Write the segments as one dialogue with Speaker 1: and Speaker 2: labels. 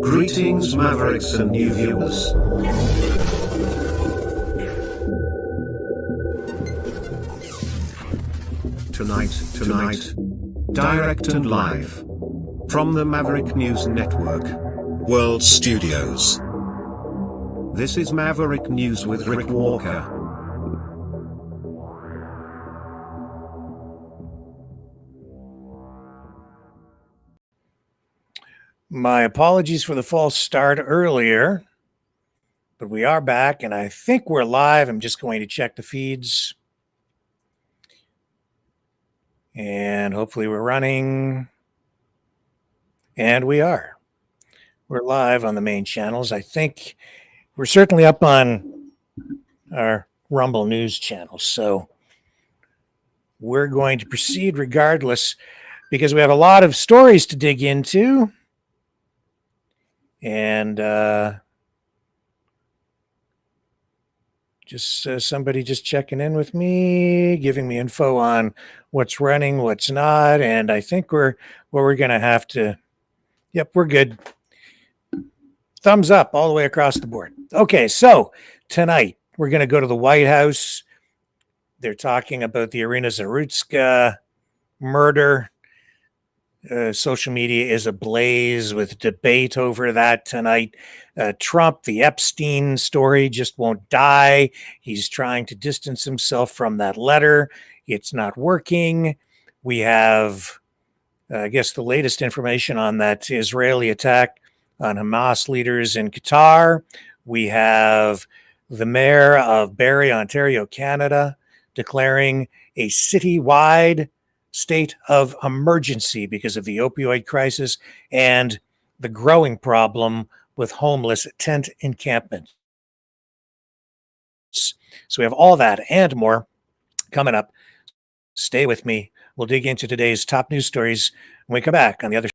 Speaker 1: Greetings, Mavericks and new viewers. Tonight, direct and live from the Maverick News Network World Studios. This is Maverick News with Rick Walker.
Speaker 2: My apologies for the false start earlier, but we are back and I think we're live. I'm just going to check the feeds and hopefully we're running, and we are. We're live on the main channels. I think we're certainly up on our Rumble News channel, so we're going to proceed regardless because we have a lot of stories to dig into. And somebody just checking in with me, giving me info on what's running, what's not. And I think we're going to have to, yep, we're good. Thumbs up all the way across the board. Okay, so tonight we're going to go to the White House. They're talking about the Irina Zarutska murder. Social media is ablaze with debate over that tonight. Trump, the Epstein story just won't die. He's trying to distance himself from that letter. It's not working. We have, I guess, the latest information on that Israeli attack on Hamas leaders in Qatar. We have the mayor of Barrie, Ontario, Canada, declaring a citywide state of emergency because of the opioid crisis and the growing problem with homeless tent encampments. So we have all that and more coming up. Stay with me. We'll dig into today's top news stories when we come back on the other.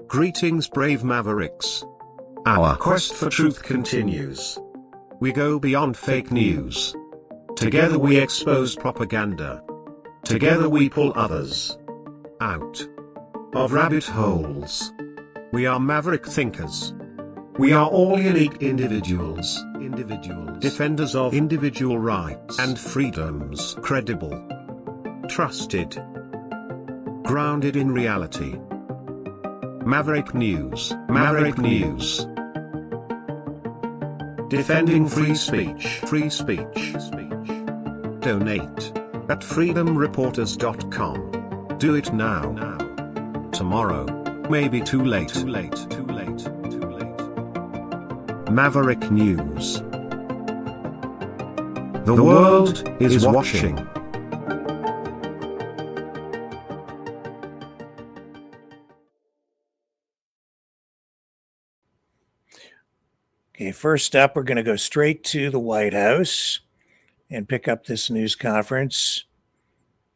Speaker 1: Greetings, brave Mavericks. Our quest for truth continues. We go beyond fake news. Together we expose propaganda. Together we pull others out of rabbit holes. We are maverick thinkers. We are all unique individuals. Defenders of individual rights and freedoms. Credible. Trusted. Grounded in reality. Maverick News. Defending free speech. Donate at freedomreporters.com. Do it now. Tomorrow may be too late. Maverick News. The world is watching.
Speaker 2: Okay, first up, we're going to go straight to the White House and pick up this news conference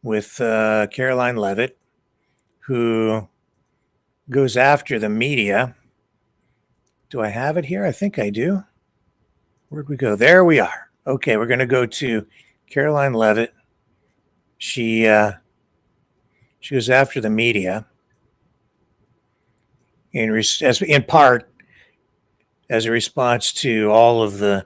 Speaker 2: with Caroline Leavitt, who goes after the media. Do I have it here? I think I do. Where'd we go? There we are. Okay, we're going to go to Caroline Leavitt. She goes after the media in part as a response to all of the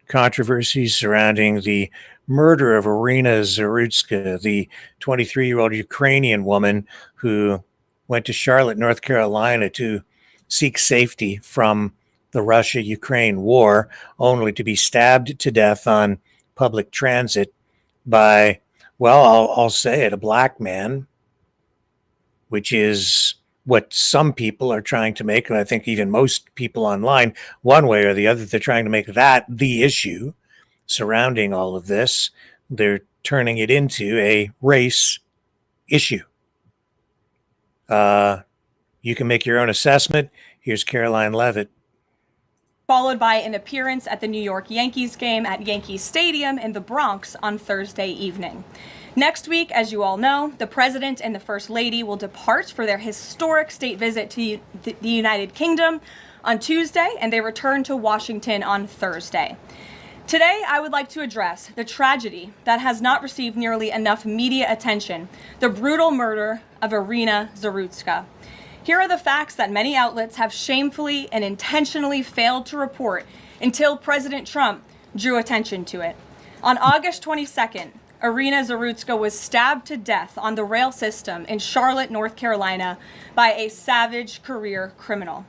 Speaker 2: controversy surrounding the murder of Irina Zarutska, the 23-year-old Ukrainian woman who went to Charlotte, North Carolina to seek safety from the Russia-Ukraine war, only to be stabbed to death on public transit by, well, I'll say it, a black man, which is what some people are trying to make, and I think even most people online, one way or the other, they're trying to make that the issue surrounding all of this. They're turning it into a race issue. You can make your own assessment. Here's Caroline Leavitt.
Speaker 3: Followed by an appearance at the New York Yankees game at Yankee Stadium in the Bronx on Thursday evening. Next week, as you all know, the President and the First Lady will depart for their historic state visit to the United Kingdom on Tuesday, and they return to Washington on Thursday. Today, I would like to address the tragedy that has not received nearly enough media attention, the brutal murder of Irina Zarutska. Here are the facts that many outlets have shamefully and intentionally failed to report until President Trump drew attention to it. On August 22nd, Irina Zarutska was stabbed to death on the rail system in Charlotte, North Carolina, by a savage career criminal.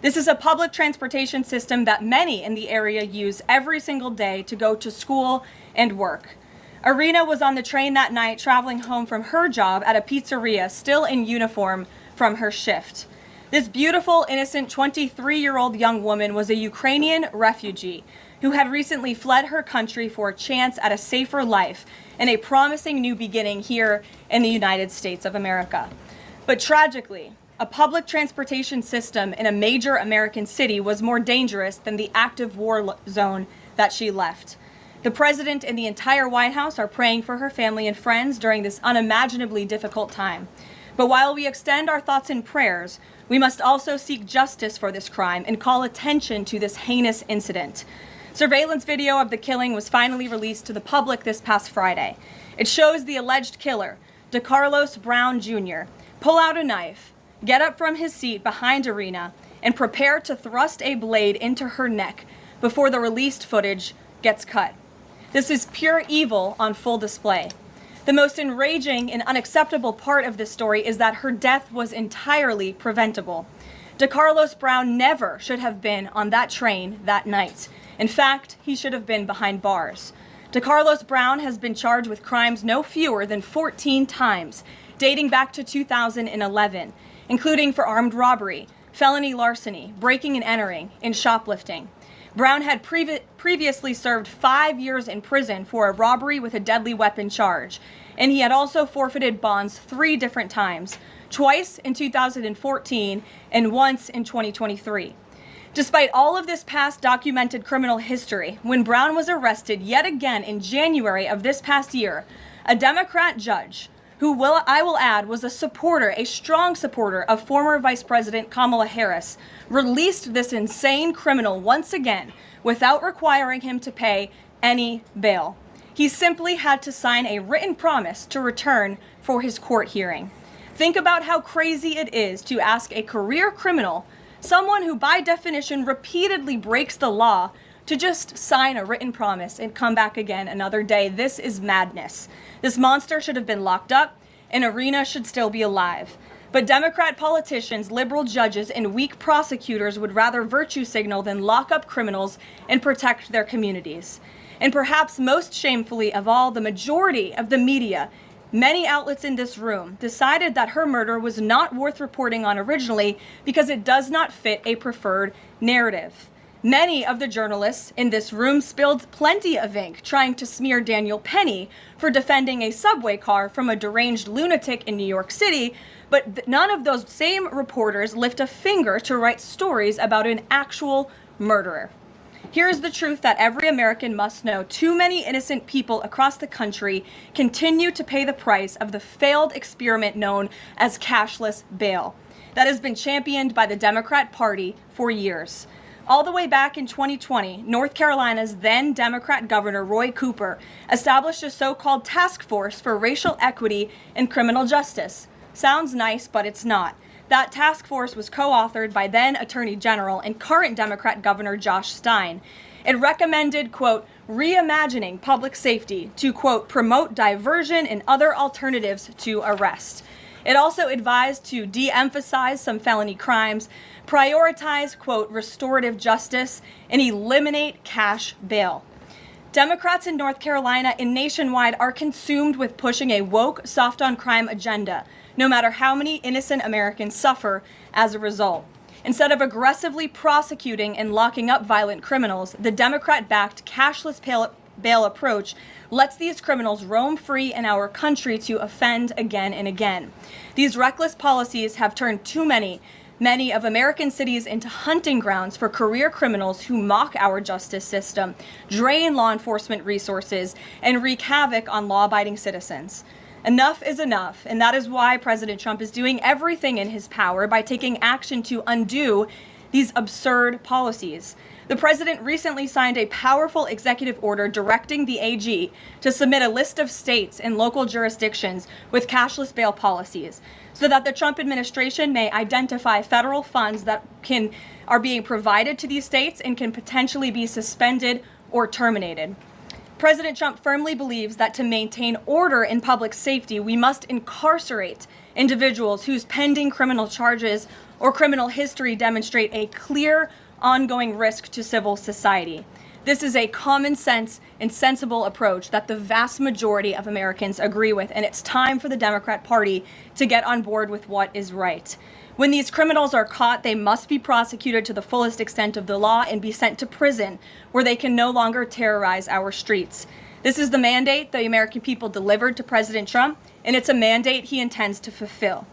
Speaker 3: This is a public transportation system that many in the area use every single day to go to school and work. Irina was on the train that night traveling home from her job at a pizzeria, still in uniform from her shift. This beautiful, innocent 23-year-old young woman was a Ukrainian refugee who had recently fled her country for a chance at a safer life and a promising new beginning here in the United States of America. But tragically, a public transportation system in a major American city was more dangerous than the active war zone that she left. The president and the entire White House are praying for her family and friends during this unimaginably difficult time. But while we extend our thoughts and prayers, we must also seek justice for this crime and call attention to this heinous incident. Surveillance video of the killing was finally released to the public this past Friday. It shows the alleged killer, DeCarlos Brown Jr., pull out a knife, get up from his seat behind Irina, and prepare to thrust a blade into her neck before the released footage gets cut. This is pure evil on full display. The most enraging and unacceptable part of this story is that her death was entirely preventable. DeCarlos Brown never should have been on that train that night. In fact, he should have been behind bars. DeCarlos Brown has been charged with crimes no fewer than 14 times, dating back to 2011, including for armed robbery, felony larceny, breaking and entering, and shoplifting. Brown had previously served 5 years in prison for a robbery with a deadly weapon charge, and he had also forfeited bonds 3 different times, twice in 2014 and once in 2023. Despite all of this past documented criminal history, when Brown was arrested yet again in January of this past year, a Democrat judge, who I will add was a strong supporter of former Vice President Kamala Harris, released this insane criminal once again without requiring him to pay any bail. He simply had to sign a written promise to return for his court hearing. Think about how crazy it is to ask a career criminal, someone who by definition repeatedly breaks the law, to just sign a written promise and come back again another day. This is madness. This monster should have been locked up, and Irina should still be alive. But Democrat politicians, liberal judges, and weak prosecutors would rather virtue signal than lock up criminals and protect their communities. And perhaps most shamefully of all, the majority of the media, many outlets in this room, decided that her murder was not worth reporting on originally because it does not fit a preferred narrative. Many of the journalists in this room spilled plenty of ink trying to smear Daniel Penny for defending a subway car from a deranged lunatic in New York City, but none of those same reporters lift a finger to write stories about an actual murderer. Here's the truth that every American must know. Too many innocent people across the country continue to pay the price of the failed experiment known as cashless bail that has been championed by the Democrat Party for years. All the way back in 2020, North Carolina's then Democrat Governor Roy Cooper established a so-called task force for racial equity and criminal justice. Sounds nice, but it's not. That task force was co-authored by then Attorney General and current Democrat Governor Josh Stein. It recommended, quote, reimagining public safety to, quote, promote diversion and other alternatives to arrest. It also advised to de-emphasize some felony crimes, prioritize, quote, restorative justice, and eliminate cash bail. Democrats in North Carolina and nationwide are consumed with pushing a woke, soft-on-crime agenda, no matter how many innocent Americans suffer as a result. Instead of aggressively prosecuting and locking up violent criminals, the Democrat-backed cashless bail approach lets these criminals roam free in our country to offend again and again. These reckless policies have turned too many of American cities into hunting grounds for career criminals who mock our justice system, drain law enforcement resources, and wreak havoc on law-abiding citizens. Enough is enough, and that is why President Trump is doing everything in his power by taking action to undo these absurd policies. The president recently signed a powerful executive order directing the AG to submit a list of states and local jurisdictions with cashless bail policies so that the Trump administration may identify federal funds that are being provided to these states and can potentially be suspended or terminated. President Trump firmly believes that to maintain order in public safety, we must incarcerate individuals whose pending criminal charges or criminal history demonstrate a clear ongoing risk to civil society. This is a common sense and sensible approach that the vast majority of Americans agree with, and it's time for the Democrat Party to get on board with what is right. When these criminals are caught, they must be prosecuted to the fullest extent of the law and be sent to prison, where they can no longer terrorize our streets. This is the mandate the American people delivered to President Trump, and it's a mandate he intends to fulfill.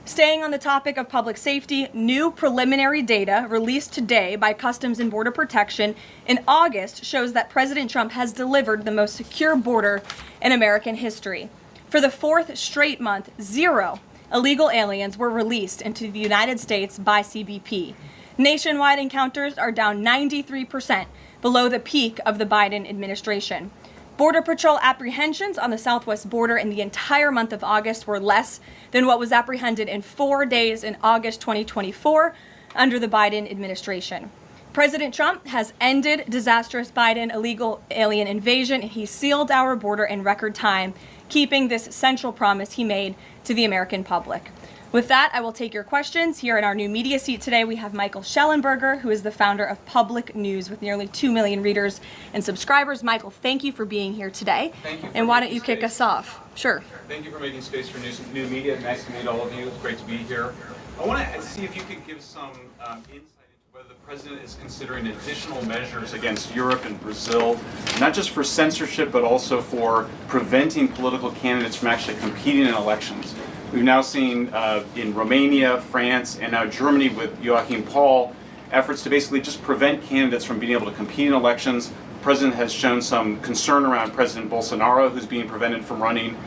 Speaker 3: Staying on the topic of public safety, new preliminary data released today by Customs and Border Protection in August shows that President Trump has delivered the most secure border in American history. For the fourth straight month, 0 illegal aliens were released into the United States by CBP. Nationwide encounters are down 93% below the peak of the Biden administration. Border Patrol apprehensions on the southwest border in the entire month of August were less than what was apprehended in 4 days in August 2024 under the Biden administration. President Trump has ended disastrous Biden illegal alien invasion, and he sealed our border in record time, keeping this central promise he made to the American public. With that, I will take your questions. Here in our new media seat today, we have Michael Schellenberger, who is the founder of Public News with nearly 2 million readers and subscribers. Michael, thank you for being here today.
Speaker 4: Thank you.
Speaker 3: And why don't you kick us off? Sure.
Speaker 4: Thank you for making space for new media. Nice to meet all of you. It's great to be here. I want to see if you could give some insight into whether the president is considering additional measures against Europe and Brazil, not just for censorship, but also for preventing political candidates from actually competing in elections. We've now seen in Romania, France, and now Germany with Joachim Paul, efforts to basically just prevent candidates from being able to compete in elections. The president has shown some concern around President Bolsonaro, who's being prevented from running.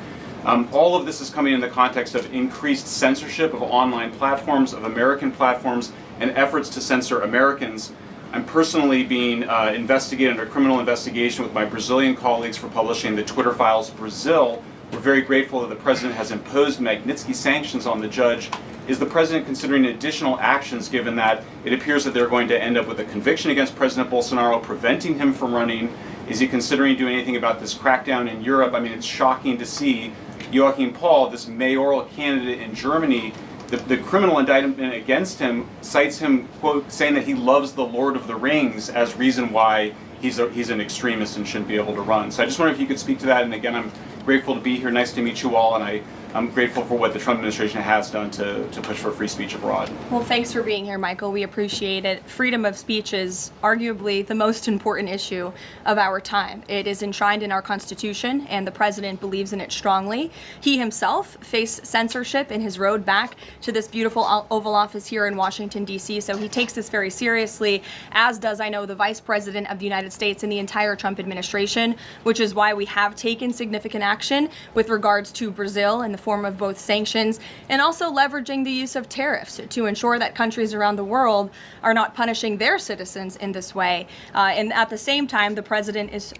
Speaker 4: All of this is coming in the context of increased censorship of online platforms, of American platforms, and efforts to censor Americans. I'm personally being investigated under criminal investigation with my Brazilian colleagues for publishing the Twitter Files Brazil. We're very grateful that the president has imposed Magnitsky sanctions on the judge. Is the president considering additional actions, given that it appears that they're going to end up with a conviction against President Bolsonaro, preventing him from running? Is he considering doing anything about this crackdown in Europe? I mean, it's shocking to see Joachim Paul, this mayoral candidate in Germany, the criminal indictment against him cites him, quote, saying that he loves the Lord of the Rings as reason why he's an extremist and shouldn't be able to run. So I just wonder if you could speak to that. And again, I'm grateful to be here. Nice to meet you all. And I'm grateful for what the Trump administration has done to push for free speech abroad.
Speaker 3: Well, thanks for being here, Michael. We appreciate it. Freedom of speech is arguably the most important issue of our time. It is enshrined in our Constitution, and the president believes in it strongly. He himself faced censorship in his road back to this beautiful Oval Office here in Washington, D.C., so he takes this very seriously, as does, I know, the Vice President of the United States and the entire Trump administration, which is why we have taken significant action with regards to Brazil in the form of both sanctions and also leveraging the use of tariffs to ensure that countries around the world are not punishing their citizens in this way. And at the same time, the president is,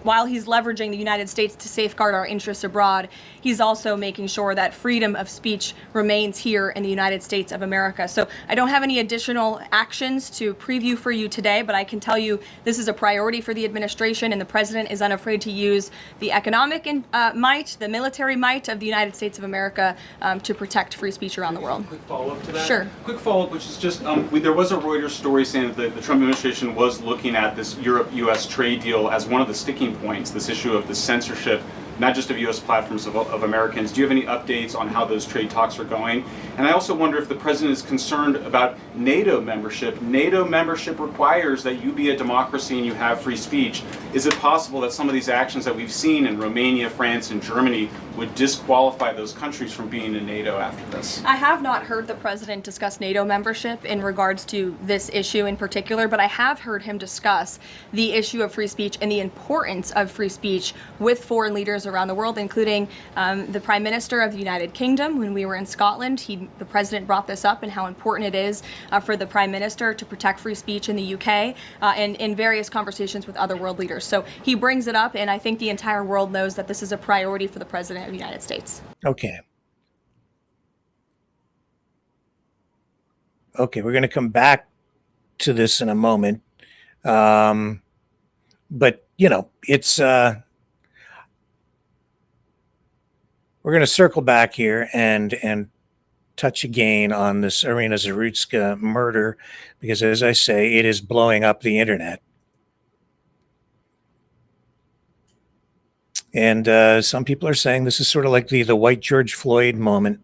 Speaker 3: while he's leveraging the United States to safeguard our interests abroad, he's also making sure that freedom of speech remains here in the United States of America. So I don't have any additional actions to preview for you today, but I can tell you this is a priority for the administration, and the president is unafraid to use the economic might, the military might of the United States of America to protect free speech around the world.
Speaker 4: Quick follow-up to that?
Speaker 3: Sure.
Speaker 4: Quick follow-up, which is just, there was a Reuters story saying that the Trump administration was looking at this Europe-U.S. trade deal as one of the sticking points, this issue of the censorship, not just of U.S. platforms, of Americans. Do you have any updates on how those trade talks are going? And I also wonder if the president is concerned about NATO membership. NATO membership requires that you be a democracy and you have free speech. Is it possible that some of these actions that we've seen in Romania, France, and Germany would disqualify those countries from being in NATO after this?
Speaker 3: I have not heard the president discuss NATO membership in regards to this issue in particular, but I have heard him discuss the issue of free speech and the importance of free speech with foreign leaders leaders around the world, including the Prime Minister of the United Kingdom. When we were in Scotland, the President brought this up and how important it is for the Prime Minister to protect free speech in the UK, and in various conversations with other world leaders. So he brings it up, and I think the entire world knows that this is a priority for the President of the United States.
Speaker 2: Okay. Okay, we're going to come back to this in a moment. But, you know, it's, we're going to circle back here and touch again on this Irina Zarutska murder, because as I say, it is blowing up the internet. And some people are saying this is sort of like the white George Floyd moment.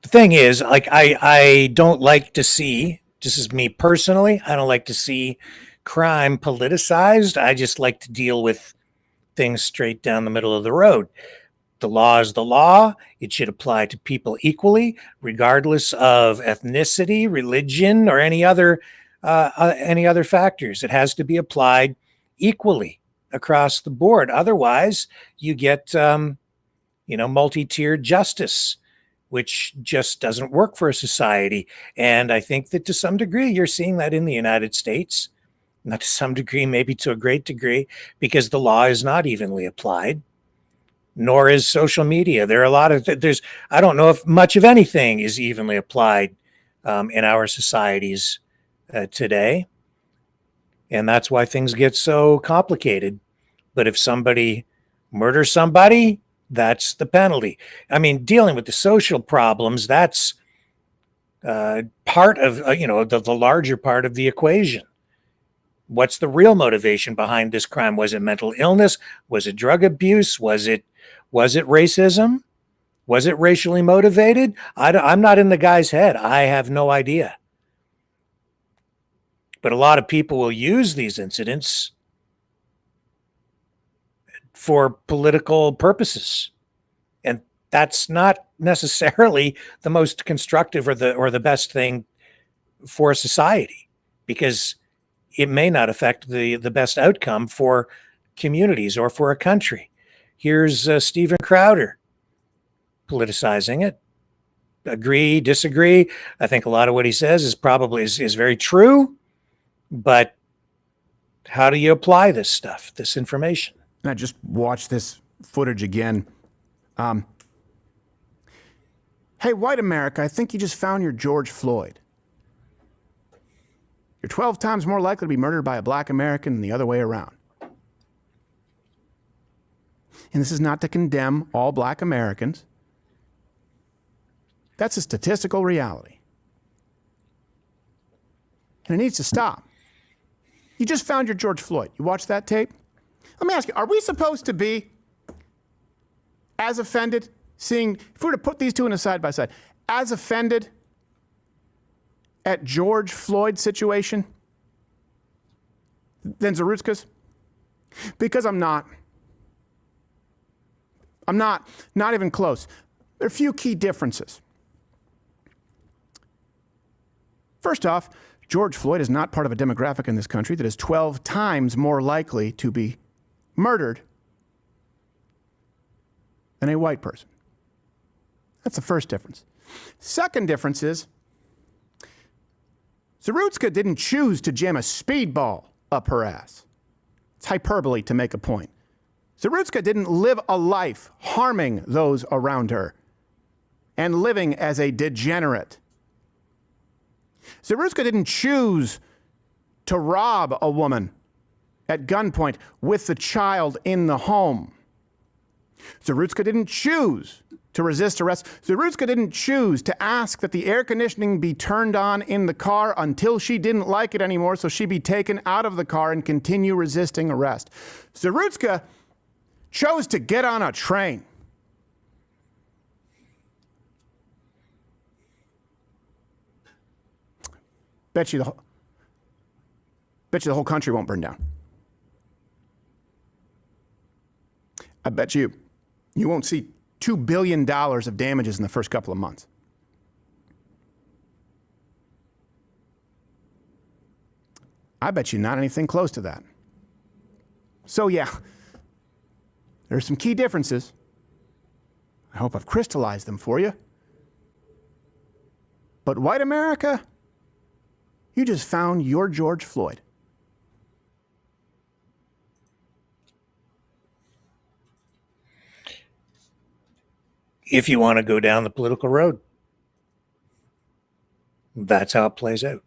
Speaker 2: The thing is, like, I don't like to see, this is me personally, I don't like to see crime politicized. I just like to deal with things straight down the middle of the road. The law is the law. It should apply to people equally, regardless of ethnicity, religion, or any other factors. It has to be applied equally across the board. Otherwise, you get, multi-tiered justice, which just doesn't work for a society. And I think that to some degree, you're seeing that in the United States, not to some degree, maybe to a great degree, because the law is not evenly applied, nor is social media. There are a lot of, I don't know if much of anything is evenly applied in our societies today. And that's why things get so complicated. But if somebody murders somebody, that's the penalty. I mean, dealing with the social problems, that's part of, the larger part of the equation. What's the real motivation behind this crime? Was it mental illness? Was it drug abuse? Was it racism? Was it racially motivated? I'm not in the guy's head. I have no idea. But a lot of people will use these incidents for political purposes. And that's not necessarily the most constructive or the best thing for society, because it may not affect the best outcome for communities or for a country. Here's Stephen Crowder politicizing it. Agree, disagree. I think a lot of what he says is probably is very true, but how do you apply this stuff, this information?
Speaker 5: And I just watched this footage again. Hey, white America, I think you just found your George Floyd. You're 12 times more likely to be murdered by a black American than the other way around. And this is not to condemn all black Americans. That's a statistical reality. And it needs to stop. You just found your George Floyd. You watched that tape? Let me ask you, are we supposed to be as offended seeing, if we were to put these two in a side by side, as offended at George Floyd's situation than Zarutska's? Because I'm not. I'm not even close. There are a few key differences. First off, George Floyd is not part of a demographic in this country that is 12 times more likely to be murdered than a white person. That's the first difference. Second difference is Zarutska didn't choose to jam a speedball up her ass. It's hyperbole to make a point. Zarutska didn't live a life harming those around her and living as a degenerate. Zarutska didn't choose to rob a woman at gunpoint with the child in the home. Zarutska didn't choose to resist arrest. Zarutska didn't choose to ask that the air conditioning be turned on in the car until she didn't like it anymore so she be taken out of the car and continue resisting arrest. Zarutska chose to get on a train. Bet you the whole country won't burn down. I bet you won't see $2 billion of damages in the first couple of months. I bet you not anything close to that. So yeah, there's some key differences. I hope I've crystallized them for you. But white America, you just found your George Floyd.
Speaker 2: If you want to go down the political road, that's how it plays out.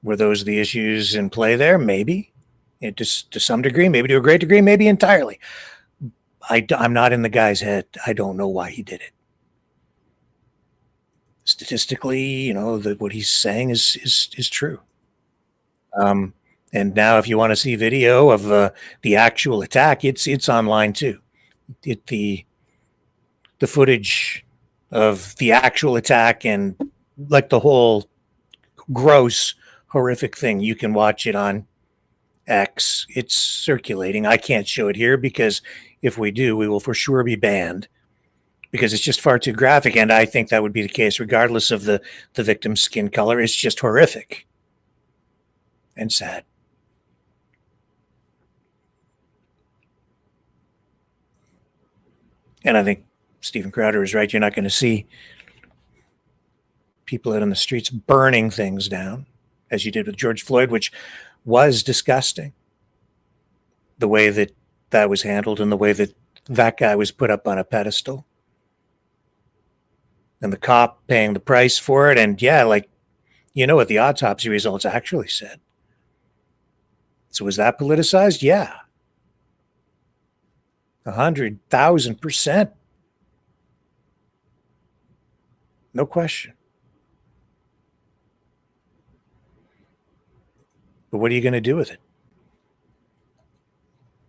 Speaker 2: Were those the issues in play there? Maybe. To some degree, maybe to a great degree, maybe entirely. I'm not in the guy's head. I don't know why he did it. Statistically, what he's saying is true. And now, if you want to see video of the actual attack, it's online too. The footage of the actual attack and like the whole gross, horrific thing, you can watch it on X. It's circulating. I can't show it here because if we do, we will for sure be banned because it's just far too graphic. And I think that would be the case regardless of the victim's skin color. It's just horrific and sad. And I think Stephen Crowder is right. You're not going to see people out on the streets burning things down as you did with George Floyd, which was disgusting. The way that was handled and the way that guy was put up on a pedestal. And the cop paying the price for it. And yeah, what the autopsy results actually said. So was that politicized? Yeah. 100,000%. No question. But what are you going to do with it?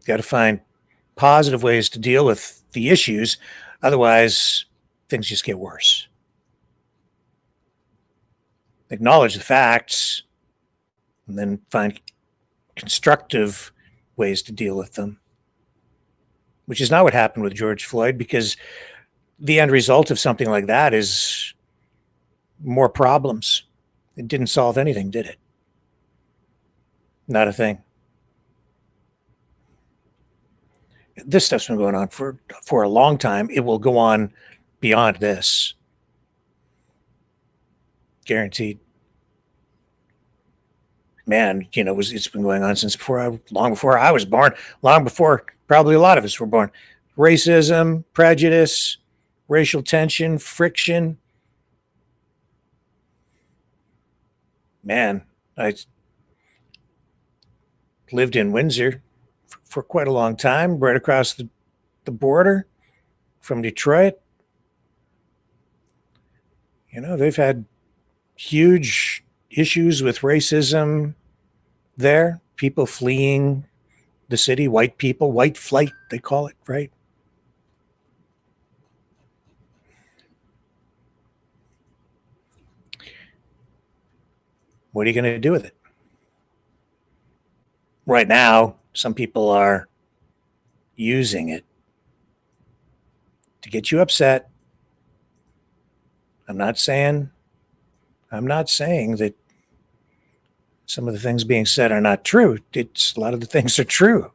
Speaker 2: You got to find positive ways to deal with the issues. Otherwise, things just get worse. Acknowledge the facts and then find constructive ways to deal with them, which is not what happened with George Floyd, because the end result of something like that is more problems. It didn't solve anything, did it? Not a thing. This stuff's been going on for a long time. It will go on beyond this. Guaranteed. Man, it's been going on since long before I was born, long before probably a lot of us were born. Racism, prejudice, racial tension, friction. Man, I lived in Windsor for quite a long time, right across the border from Detroit. They've had huge issues with racism there. People fleeing the city, white people, white flight, they call it, right? What are you going to do with it? Right now, some people are using it to get you upset. I'm not saying that some of the things being said are not true. A lot of the things are true.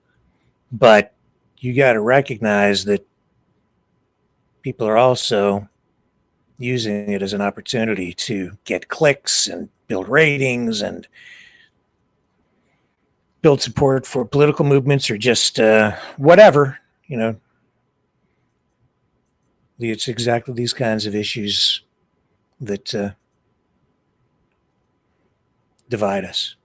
Speaker 2: But you got to recognize that people are also using it as an opportunity to get clicks and build ratings and build support for political movements or just whatever, It's exactly these kinds of issues that divide us.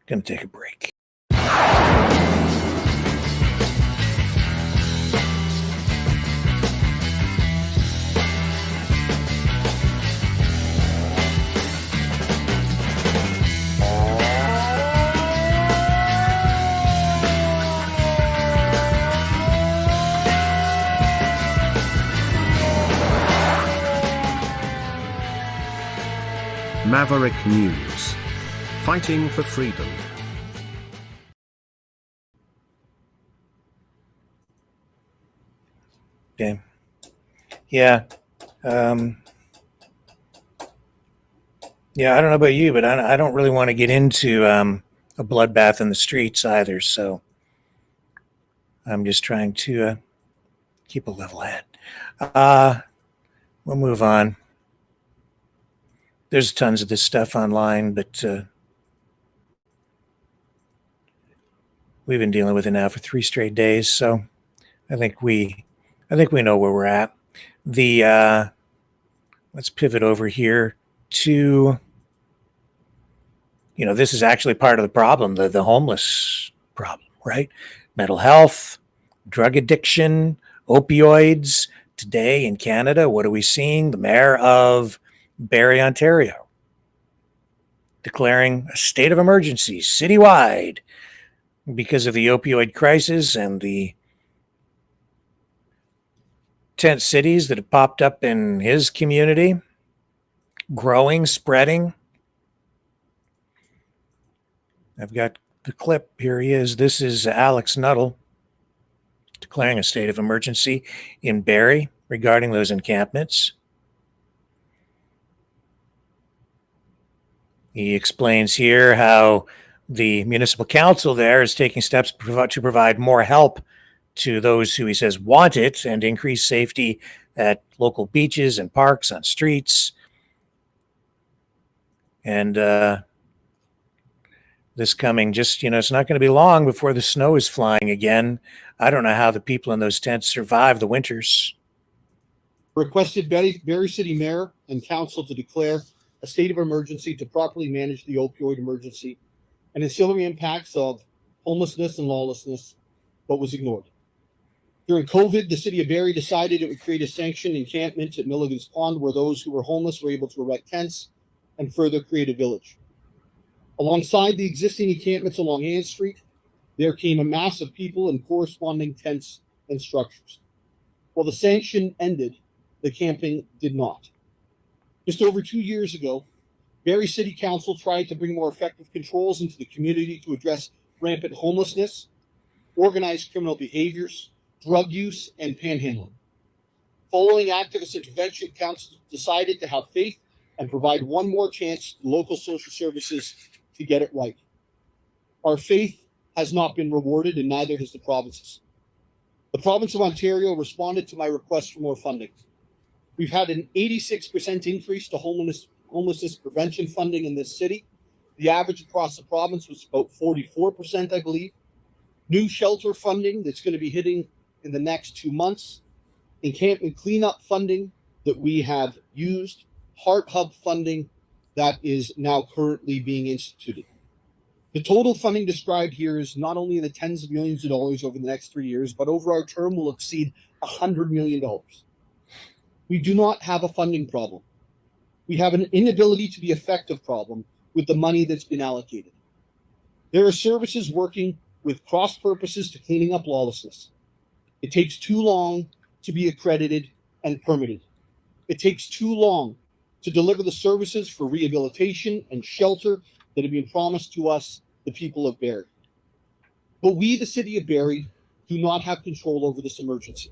Speaker 2: Going to take a break.
Speaker 1: Maverick News. Fighting for freedom.
Speaker 2: Okay. Yeah. Yeah, I don't know about you, but I don't really want to get into a bloodbath in the streets either. So I'm just trying to keep a level head. We'll move on. There's tons of this stuff online, but we've been dealing with it now for 3 straight days. So I think we know where we're at. Let's pivot over here to, this is actually part of the problem, the homeless problem, right? Mental health, drug addiction, opioids. Today in Canada, what are we seeing? The mayor of Barrie, Ontario, declaring a state of emergency citywide because of the opioid crisis and the tent cities that have popped up in his community, growing, spreading. I've got the clip. Here he is. This is Alex Nuttall declaring a state of emergency in Barrie regarding those encampments. He explains here how the municipal council there is taking steps to provide more help to those who he says want it and increase safety at local beaches and parks, on streets. And this coming it's not going to be long before the snow is flying again. I don't know how the people in those tents survive the winters.
Speaker 6: Requested Barrie City Mayor and Council to declare a state of emergency to properly manage the opioid emergency and ancillary impacts of homelessness and lawlessness, but was ignored. During COVID, the city of Barrie decided it would create a sanctioned encampment at Milligan's Pond where those who were homeless were able to erect tents and further create a village. Alongside the existing encampments along Ann Street, there came a mass of people in corresponding tents and structures. While the sanction ended, the camping did not. Just over 2 years ago, Barrie City Council tried to bring more effective controls into the community to address rampant homelessness, organized criminal behaviors, drug use, and panhandling. Following activist intervention, Council decided to have faith and provide one more chance to local social services to get it right. Our faith has not been rewarded, and neither has the provinces. The province of Ontario responded to my request for more funding. We've had an 86% increase to homelessness prevention funding in this city. The average across the province was about 44%, I believe. New shelter funding that's going to be hitting in the next 2 months. Encampment cleanup funding that we have used. Heart Hub funding that is now currently being instituted. The total funding described here is not only in the tens of millions of dollars over the next 3 years, but over our term will exceed $100 million. We do not have a funding problem. We have an inability to be effective problem with the money that's been allocated. There are services working with cross purposes to cleaning up lawlessness. It takes too long to be accredited and permitted. It takes too long to deliver the services for rehabilitation and shelter that have been promised to us, the people of Barrie. But we, the city of Barrie, do not have control over this emergency.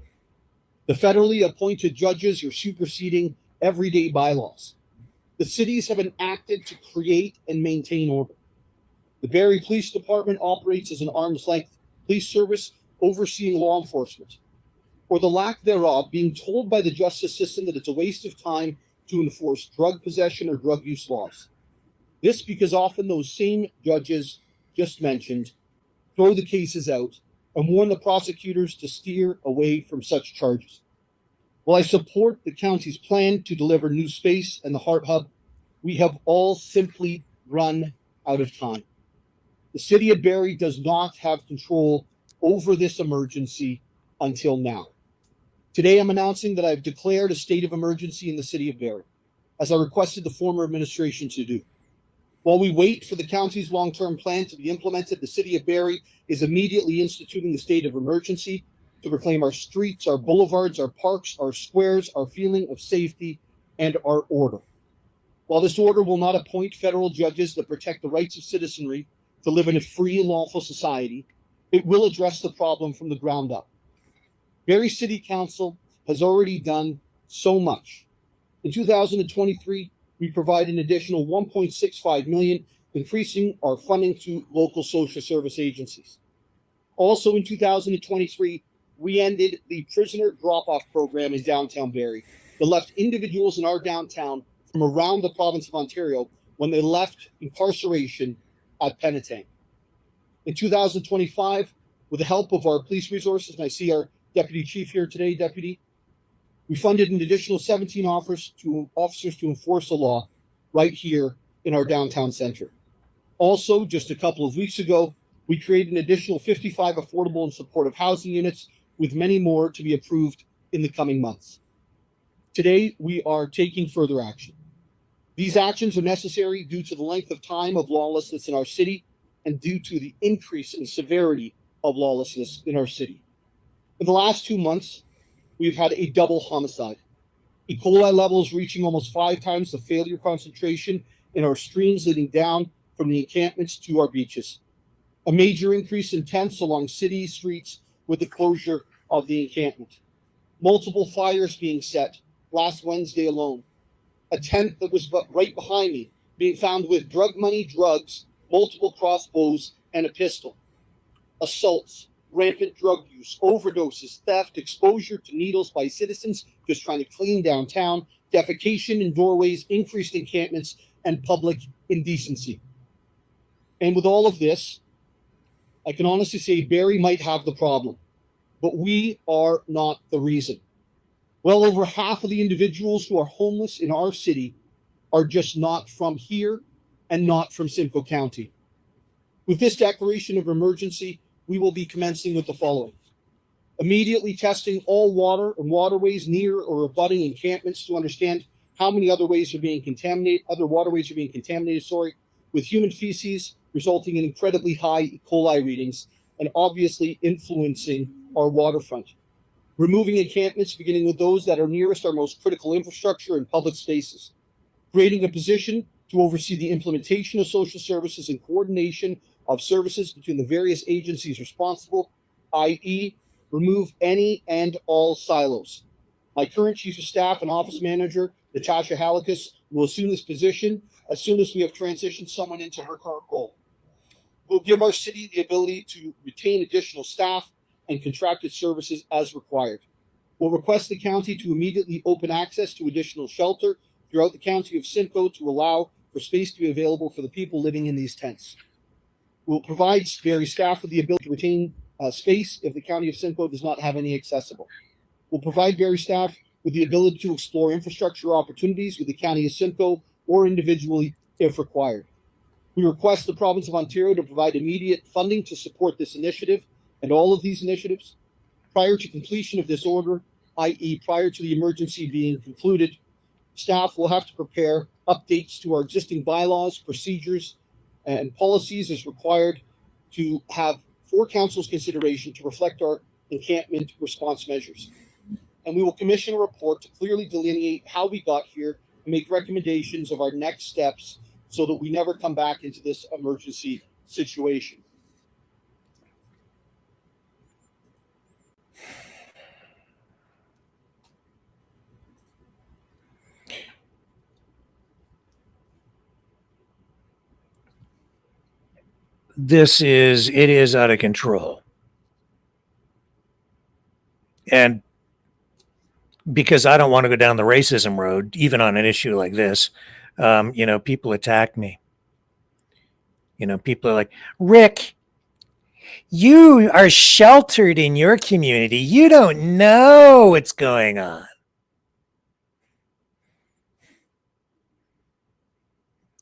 Speaker 6: The federally appointed judges are superseding everyday bylaws. The cities have enacted to create and maintain order. The Barrie Police Department operates as an arm's length police service overseeing law enforcement, or the lack thereof, being told by the justice system that it's a waste of time to enforce drug possession or drug use laws. This because often those same judges just mentioned throw the cases out and warn the prosecutors to steer away from such charges. While I support the county's plan to deliver new space and the Heart Hub, we have all simply run out of time. The city of Barrie does not have control over this emergency until now. Today, I'm announcing that I've declared a state of emergency in the city of Barrie, as I requested the former administration to do. While we wait for the county's long-term plan to be implemented, the city of Barrie is immediately instituting the state of emergency to reclaim our streets, our boulevards, our parks, our squares, our feeling of safety, and our order. While this order will not appoint federal judges that protect the rights of citizenry to live in a free and lawful society, it will address the problem from the ground up. Barrie City Council has already done so much. In 2023, we provide an additional $1.65 million, increasing our funding to local social service agencies. Also in 2023, we ended the prisoner drop-off program in downtown Barrie that left individuals in our downtown from around the province of Ontario when they left incarceration at Penetang. In 2025, with the help of our police resources, and I see our Deputy Chief here today, Deputy, we funded an additional 17 officers to enforce the law right here in our downtown center. Also, just a couple of weeks ago, we created an additional 55 affordable and supportive housing units, with many more to be approved in the coming months. Today, we are taking further action. These actions are necessary due to the length of time of lawlessness in our city and due to the increase in severity of lawlessness in our city. In the last 2 months, we've had a double homicide. E. coli levels reaching almost 5 times the failure concentration in our streams leading down from the encampments to our beaches. A major increase in tents along city streets with the closure of the encampment. Multiple fires being set last Wednesday alone. A tent that was right behind me being found with drug money, drugs, multiple crossbows, and a pistol. Assaults, rampant drug use, overdoses, theft, exposure to needles by citizens just trying to clean downtown, defecation in doorways, increased encampments, and public indecency. And with all of this, I can honestly say Barrie might have the problem, but we are not the reason. Well over half of the individuals who are homeless in our city are just not from here and not from Simcoe County. With this declaration of emergency, we will be commencing with the following. Immediately testing all water and waterways near or abutting encampments to understand how many other ways are being contaminated, with human feces, resulting in incredibly high E. coli readings and obviously influencing our waterfront. Removing encampments, beginning with those that are nearest our most critical infrastructure and public spaces. Creating a position to oversee the implementation of social services and coordination of services between the various agencies responsible, i.e., remove any and all silos. My current Chief of Staff and Office Manager, Natasha Halikas, will assume this position as soon as we have transitioned someone into her current role. We'll give our city the ability to retain additional staff and contracted services as required. We'll request the county to immediately open access to additional shelter throughout the county of Simcoe to allow for space to be available for the people living in these tents. We'll provide Barrie staff with the ability to retain space if the county of Simcoe does not have any accessible. We'll provide Barrie staff with the ability to explore infrastructure opportunities with the county of Simcoe or individually if required. We request the province of Ontario to provide immediate funding to support this initiative and all of these initiatives. Prior to completion of this order, i.e. prior to the emergency being concluded, staff will have to prepare updates to our existing bylaws, procedures, and policies as required to have for council's consideration to reflect our encampment response measures. And we will commission a report to clearly delineate how we got here and make recommendations of our next steps so that we never come back into this emergency situation.
Speaker 2: It is out of control. And because I don't want to go down the racism road, even on an issue like this, people attack me. People are like, Rick, you are sheltered in your community. You don't know what's going on.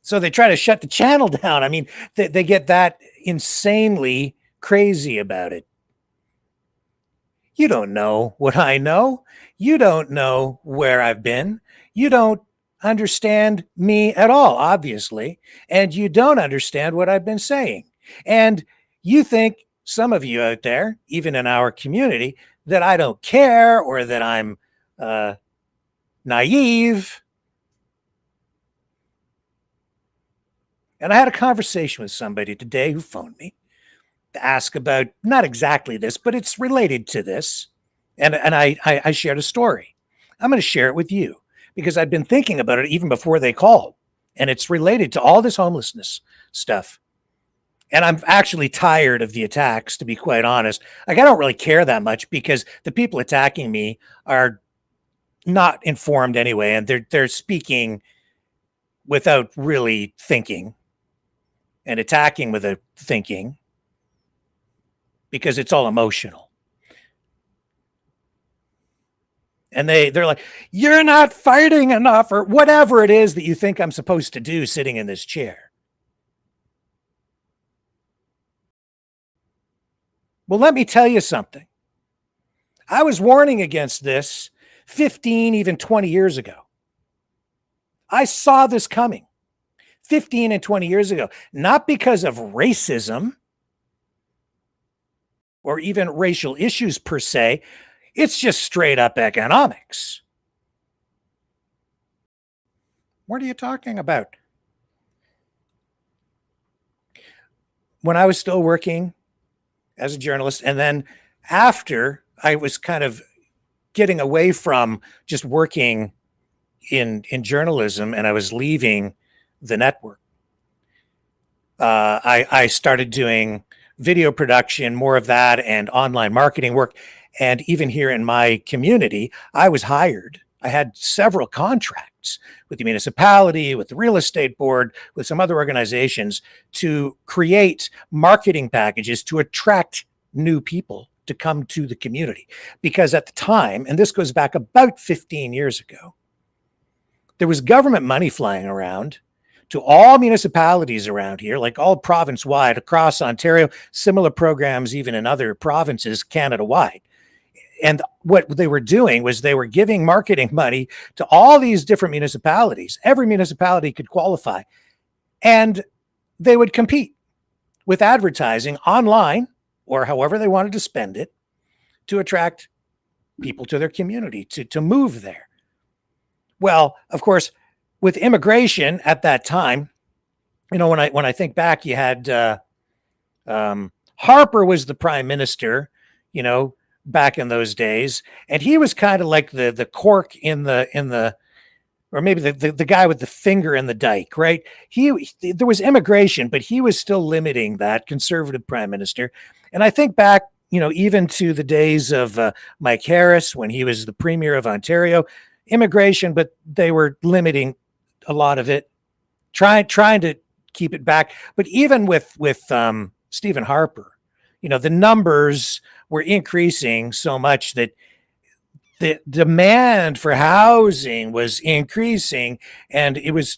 Speaker 2: So they try to shut the channel down. I mean, they get that insanely crazy about it. You don't know what I know. You don't know where I've been. You don't understand me at all, obviously. And you don't understand what I've been saying. And you think, some of you out there, even in our community, that I don't care or that I'm naive. And I had a conversation with somebody today who phoned me to ask about not exactly this, but it's related to this. And I shared a story. I'm going to share it with you because I'd been thinking about it even before they called. And it's related to all this homelessness stuff. And I'm actually tired of the attacks, to be quite honest. Like, I don't really care that much because the people attacking me are not informed anyway, and they're speaking without really thinking and attacking without thinking because it's all emotional. And they're like, you're not fighting enough, or whatever it is that you think I'm supposed to do sitting in this chair. Well, let me tell you something. I was warning against this 15, even 20 years ago. I saw this coming 15 and 20 years ago, not because of racism or even racial issues per se. It's just straight up economics. What are you talking about? When I was still working as a journalist, and then after I was kind of getting away from just working in journalism and I was leaving the network, I started doing video production, more of that, and online marketing work. And even here in my community, I was hired. I had several contracts with the municipality, with the real estate board, with some other organizations to create marketing packages to attract new people to come to the community. Because at the time, and this goes back about 15 years ago, there was government money flying around to all municipalities around here, like all province-wide across Ontario, similar programs even in other provinces Canada-wide. And what they were doing was they were giving marketing money to all these different municipalities. Every municipality could qualify. And they would compete with advertising online or however they wanted to spend it to attract people to their community, to move there. Well, of course, with immigration at that time, you know, when I think back, you had Harper was the prime minister, you know, back in those days, and he was kind of like the cork in the or maybe the guy with the finger in the dike, right? There was immigration, but he was still limiting that, conservative prime minister. And I think back, you know, even to the days of Mike Harris when he was the premier of Ontario, immigration, but they were limiting a lot of it, trying to keep it back. But even with Stephen Harper, you know, the numbers were increasing so much that the demand for housing was increasing and it was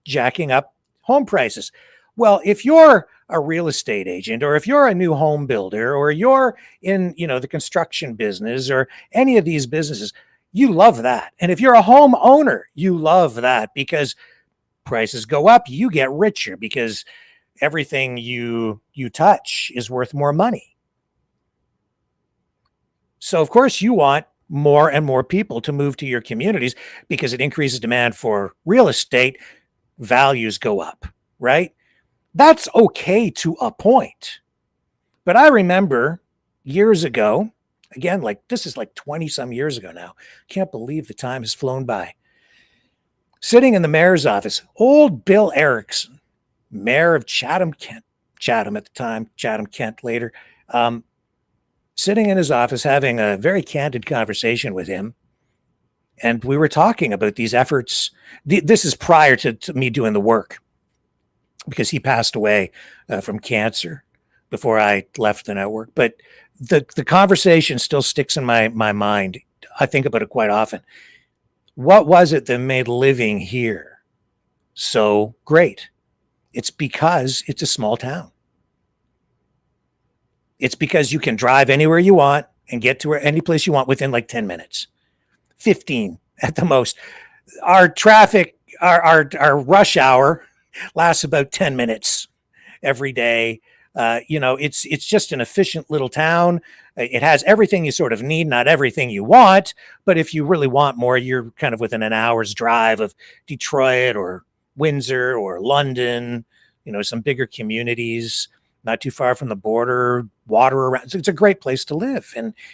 Speaker 2: jacking up home prices. Well, if you're a real estate agent, or if you're a new home builder, or you're in, you know, the construction business or any of these businesses, you love that. And if you're a homeowner, you love that because prices go up, you get richer because everything you touch is worth more money. So of course you want more and more people to move to your communities because it increases demand for real estate, values go up, right? That's okay to a point. But I remember years ago, again, like this is like 20 some years ago now. Can't believe the time has flown by. Sitting in the mayor's office, old Bill Erickson, mayor of Chatham, Kent, Chatham at the time, Chatham, Kent later, sitting in his office having a very candid conversation with him. And we were talking about these efforts. This is prior to me doing the work because he passed away from cancer before I left the network. But the conversation still sticks in my mind. I think about it quite often. What was it that made living here so great? It's because it's a small town. It's because you can drive anywhere you want and get to any place you want within like 10 minutes, 15 at the most. Our traffic, our rush hour lasts about 10 minutes every day. You know, it's just an efficient little town. It has everything you sort of need, not everything you want. But if you really want more, you're kind of within an hour's drive of Detroit or Windsor or London, some bigger communities, not too far from the border, water around. So it's a great place to live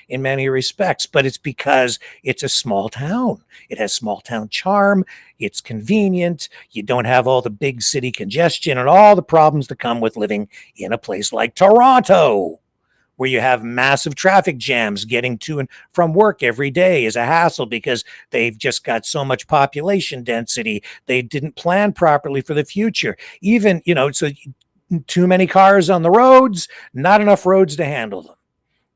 Speaker 2: in many respects, but it's because it's a small town. It has small town charm. It's convenient. You don't have all the big city congestion and all the problems that come with living in a place like Toronto, where you have massive traffic jams. Getting to and from work every day is a hassle because they've just got so much population density. They didn't plan properly for the future. Even, so too many cars on the roads, not enough roads to handle them.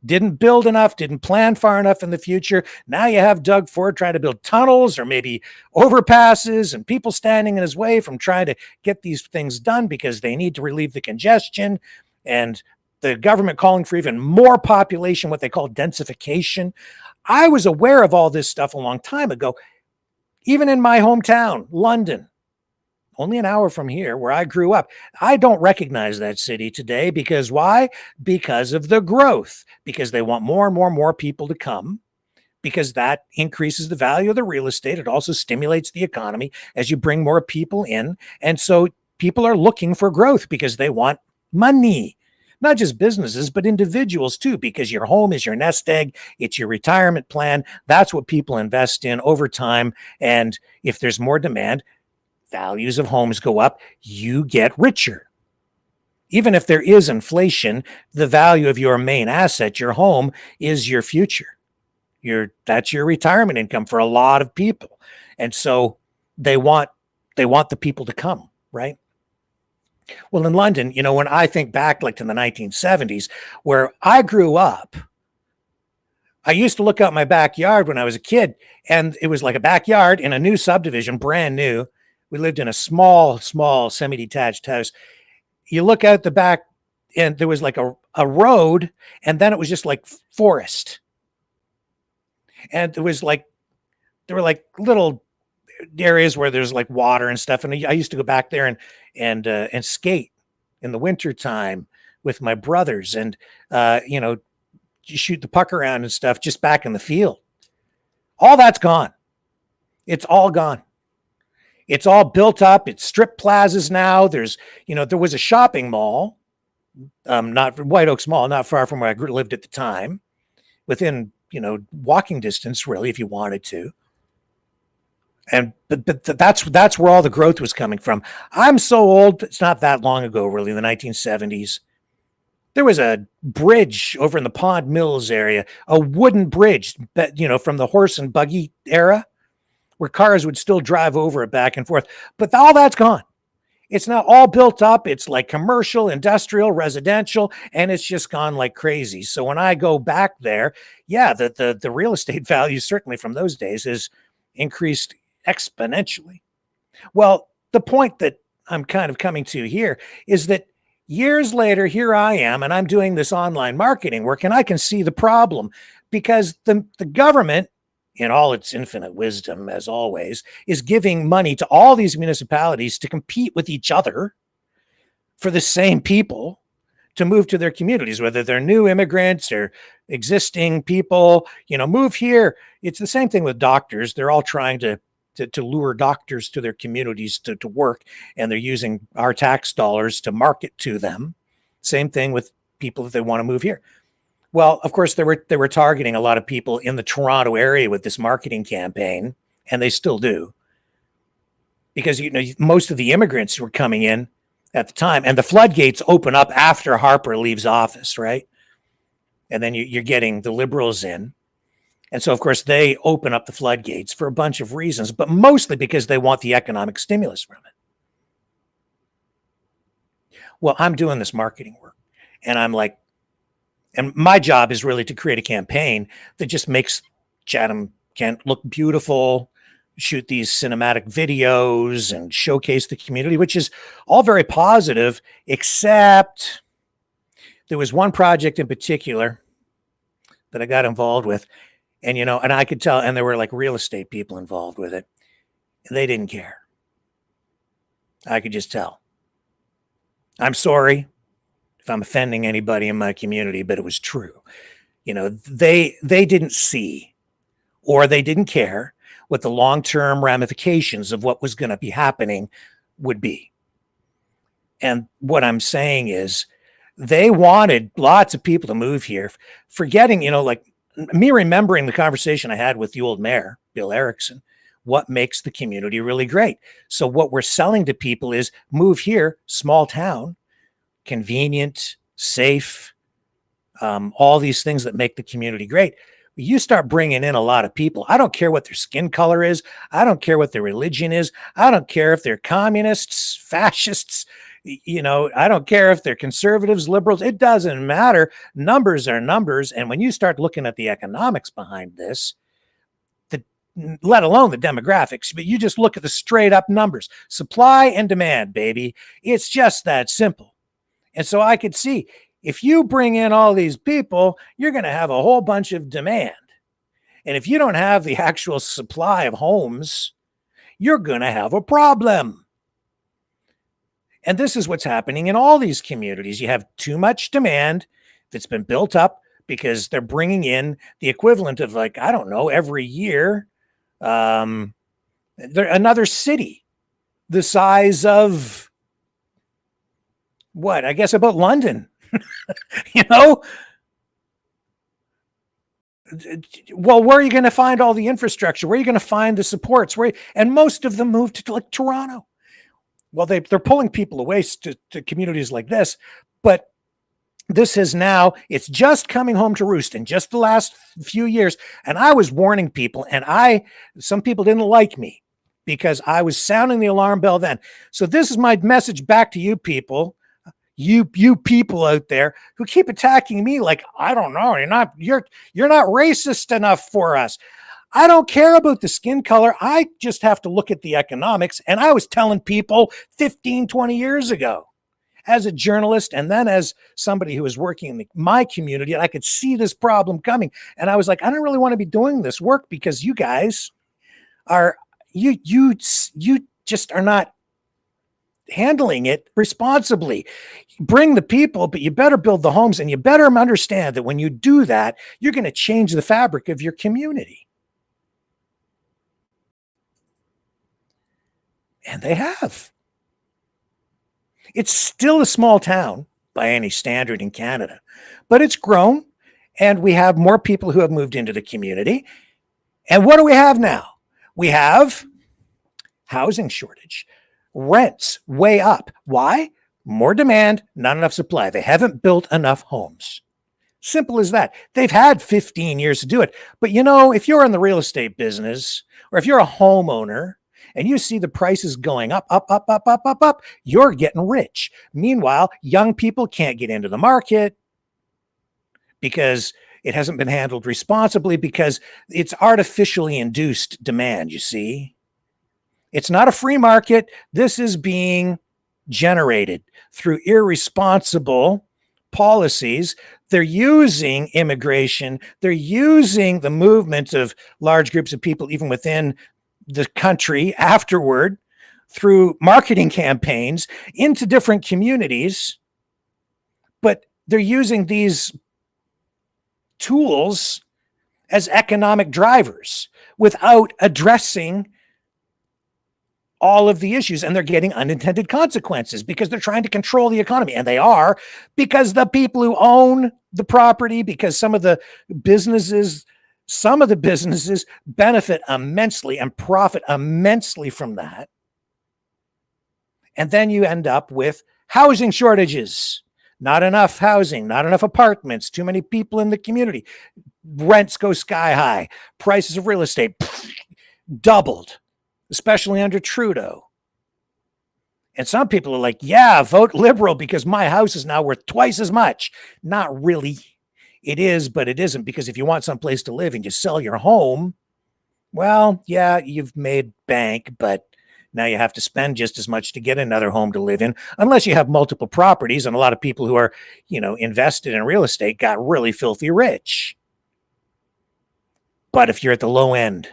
Speaker 2: Didn't build enough, didn't plan far enough in the future. Now you have Doug Ford trying to build tunnels or maybe overpasses and people standing in his way from trying to get these things done because they need to relieve the congestion, and the government calling for even more population, what they call densification. I was aware of all this stuff a long time ago. Even in my hometown, London, only an hour from here where I grew up, I don't recognize that city today. Because why? Because of the growth, because they want more and more people to come, because that increases the value of the real estate. It also stimulates the economy as you bring more people in. And so people are looking for growth because they want money. Not just businesses, but individuals too, because your home is your nest egg. It's your retirement plan. That's what people invest in over time. And if there's more demand, values of homes go up, you get richer. Even if there is inflation, the value of your main asset, your home, is your future. That's your retirement income for a lot of people. And so they want the people to come, right? Well, in London, when I think back like to the 1970s, where I grew up, I used to look out my backyard when I was a kid, and it was like a backyard in a new subdivision, brand new. We lived in a small semi-detached house. You look out the back and there was like a road, and then it was just like forest. And there were like little areas where there's like water and stuff. And I used to go back there and skate in the winter time with my brothers and, shoot the puck around and stuff just back in the field. All that's gone. It's all gone. It's all built up. It's strip plazas now. There was a shopping mall, not White Oaks Mall, not far from where I lived at the time, within, walking distance, really, if you wanted to. And but that's where all the growth was coming from. I'm so old, it's not that long ago, really, in the 1970s. There was a bridge over in the Pond Mills area, a wooden bridge, from the horse and buggy era, where cars would still drive over it back and forth. But all that's gone. It's now all built up. It's like commercial, industrial, residential, and it's just gone like crazy. So when I go back there, yeah, the real estate value, certainly from those days, is increased exponentially. Well, the point that I'm kind of coming to here is that years later, here I am, and I'm doing this online marketing work, and I can see the problem because the government, in all its infinite wisdom, as always, is giving money to all these municipalities to compete with each other for the same people to move to their communities, whether they're new immigrants or existing people, move here. It's the same thing with doctors. They're all trying to lure doctors to their communities to work, and they're using our tax dollars to market to them. Same thing with people that they want to move here. Well, of course, they were targeting a lot of people in the Toronto area with this marketing campaign, and they still do. Because, most of the immigrants were coming in at the time, and the floodgates open up after Harper leaves office, right? And then you're getting the Liberals in. And so, of course, they open up the floodgates for a bunch of reasons, but mostly because they want the economic stimulus from it. Well, I'm doing this marketing work, and I'm like, and my job is really to create a campaign that just makes Chatham-Kent look beautiful, shoot these cinematic videos and showcase the community, which is all very positive, except there was one project in particular that I got involved with. And, and I could tell, and there were like real estate people involved with it. And they didn't care. I could just tell. I'm sorry if I'm offending anybody in my community, but it was true. They didn't see, or they didn't care what the long-term ramifications of what was going to be happening would be. And what I'm saying is they wanted lots of people to move here, forgetting, like me remembering the conversation I had with the old mayor, Bill Erickson, what makes the community really great. So what we're selling to people is move here, small town, convenient, safe, all these things that make the community great. You start bringing in a lot of people. I don't care what their skin color is. I don't care what their religion is. I don't care if they're communists, fascists. I don't care if they're conservatives, liberals. It doesn't matter. Numbers are numbers. And when you start looking at the economics behind this, let alone the demographics, but you just look at the straight up numbers, supply and demand, baby. It's just that simple. And so I could see, if you bring in all these people, you're going to have a whole bunch of demand. And if you don't have the actual supply of homes, you're going to have a problem. And this is what's happening in all these communities. You have too much demand that's been built up because they're bringing in the equivalent of, like, I don't know, every year, another city the size of what? I guess about London. Well, where are you going to find all the infrastructure? Where are you going to find the supports? And most of them moved to, like, Toronto. Well, they're pulling people away to communities like this, but this is now, it's just coming home to roost in just the last few years. And I was warning people, and some people didn't like me because I was sounding the alarm bell then. So this is my message back to you people. You people out there who keep attacking me like, I don't know, you're not racist enough for us. I don't care about the skin color. I just have to look at the economics. And I was telling people 15, 20 years ago as a journalist, and then as somebody who was working in my community, I could see this problem coming. And I was like, I don't really want to be doing this work because you guys you just are not handling it responsibly. Bring the people, but you better build the homes, and you better understand that when you do that, you're going to change the fabric of your community. And they have. It's still a small town by any standard in Canada, but it's grown, and we have more people who have moved into the community. And what do we have now? We have housing shortage, rents way up. Why? More demand, not enough supply. They haven't built enough homes. Simple as that. They've had 15 years to do it. But if you're in the real estate business, or if you're a homeowner, and you see the prices going up, you're getting rich. Meanwhile, young people can't get into the market because it hasn't been handled responsibly, because it's artificially induced demand, you see. It's not a free market. This is being generated through irresponsible policies. They're using immigration. They're using the movement of large groups of people, even within the country, afterward, through marketing campaigns into different communities. But they're using these tools as economic drivers without addressing all of the issues, and they're getting unintended consequences because they're trying to control the economy. And they are, because the people who own the property, because some of the businesses benefit immensely and profit immensely from that. And then you end up with housing shortages, not enough housing, not enough apartments, too many people in the community. Rents go sky high. Prices of real estate doubled, especially under Trudeau. And some people are like, yeah, vote Liberal because my house is now worth twice as much. Not really. It is, but it isn't, because if you want someplace to live and you sell your home, well, yeah, you've made bank, but now you have to spend just as much to get another home to live in, unless you have multiple properties. And a lot of people who are, invested in real estate got really filthy rich. But if you're at the low end,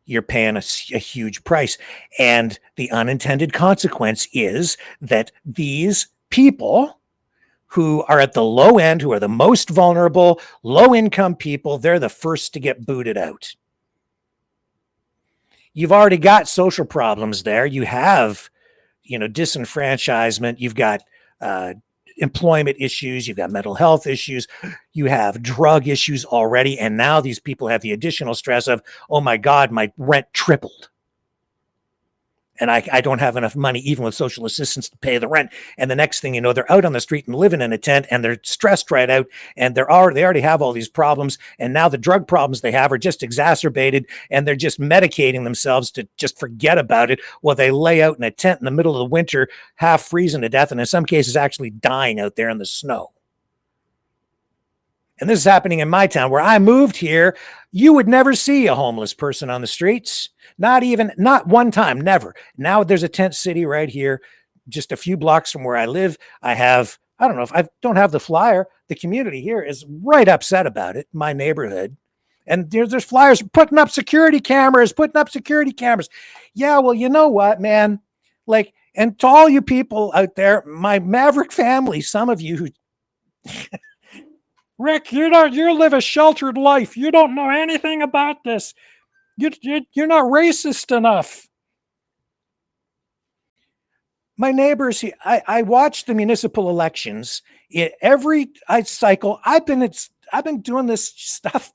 Speaker 2: you're paying a huge price. And the unintended consequence is that these people who are at the low end, who are the most vulnerable, low-income people, they're the first to get booted out. You've already got social problems there. You have disenfranchisement. You've got employment issues. You've got mental health issues. You have drug issues already. And now these people have the additional stress of, oh my God, my rent tripled. And I don't have enough money, even with social assistance, to pay the rent. And the next thing you know, they're out on the street and living in a tent, and they're stressed right out. And they already have all these problems. And now the drug problems they have are just exacerbated, and they're just medicating themselves to just forget about it while they lay out in a tent in the middle of the winter, half freezing to death, and in some cases actually dying out there in the snow. And this is happening in my town where I moved here. You would never see a homeless person on the streets. Not one time, never. Now there's a tent city right here, just a few blocks from where I live. I don't know if I don't have the flyer. The community here is right upset about it, my neighborhood. And there's flyers putting up security cameras. Yeah, well, you know what, man? Like, and to all you people out there, my Maverick family, some of you who... Rick, you live a sheltered life. You don't know anything about this. You're not racist enough. My neighbors, I watch the municipal elections. Every cycle, I've been doing this stuff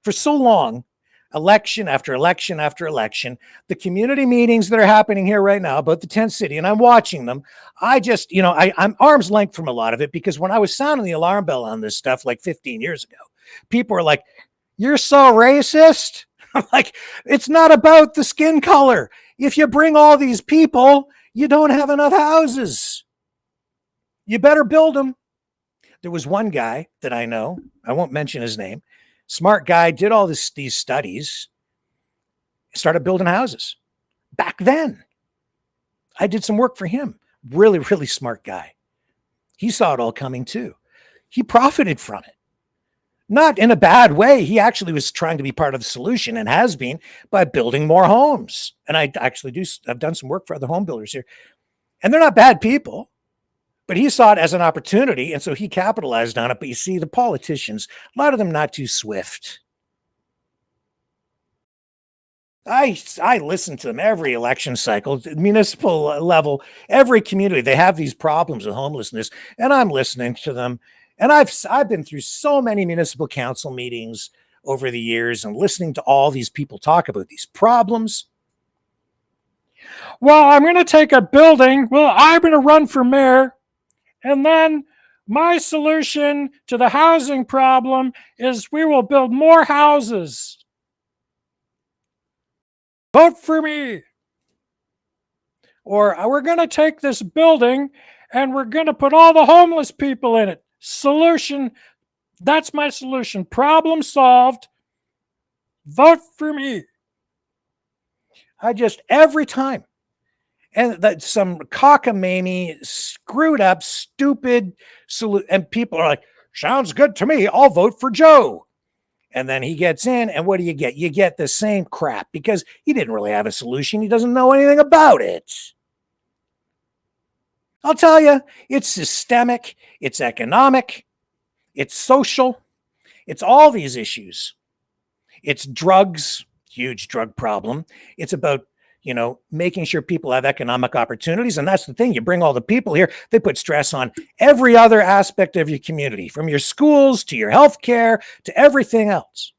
Speaker 2: for so long, election after election after election. The community meetings that are happening here right now about the tent city, and I'm watching them. I'm arm's length from a lot of it, because when I was sounding the alarm bell on this stuff like 15 years ago, people were like, "You're so racist." I'm like, it's not about the skin color. If you bring all these people, you don't have enough houses. You better build them. There was one guy that I know, I won't mention his name, smart guy, did all these studies, started building houses. Back then, I did some work for him. Really, really smart guy. He saw it all coming too. He profited from it. Not in a bad way. He actually was trying to be part of the solution, and has been, by building more homes. And I've done some work for other home builders here, and they're not bad people, but he saw it as an opportunity. And so he capitalized on it. But you see, the politicians, a lot of them not too swift. I listen to them every election cycle, municipal level, every community. They have these problems with homelessness, and I'm listening to them. And I've been through so many municipal council meetings over the years, and listening to all these people talk about these problems. Well, I'm going to take a building. Well, I'm going to run for mayor. And then my solution to the housing problem is we will build more houses. Vote for me. Or we're going to take this building and we're going to put all the homeless people in it. Solution. That's my solution. Problem solved. Vote for me. Every time. And that some cockamamie, screwed up, stupid, and people are like, sounds good to me. I'll vote for Joe. And then he gets in, and what do you get? You get the same crap, because he didn't really have a solution. He doesn't know anything about it. I'll tell you, it's systemic, it's economic, it's social, it's all these issues. It's drugs, huge drug problem. It's about, making sure people have economic opportunities. And that's the thing. You bring all the people here, they put stress on every other aspect of your community, from your schools to your health care to everything else.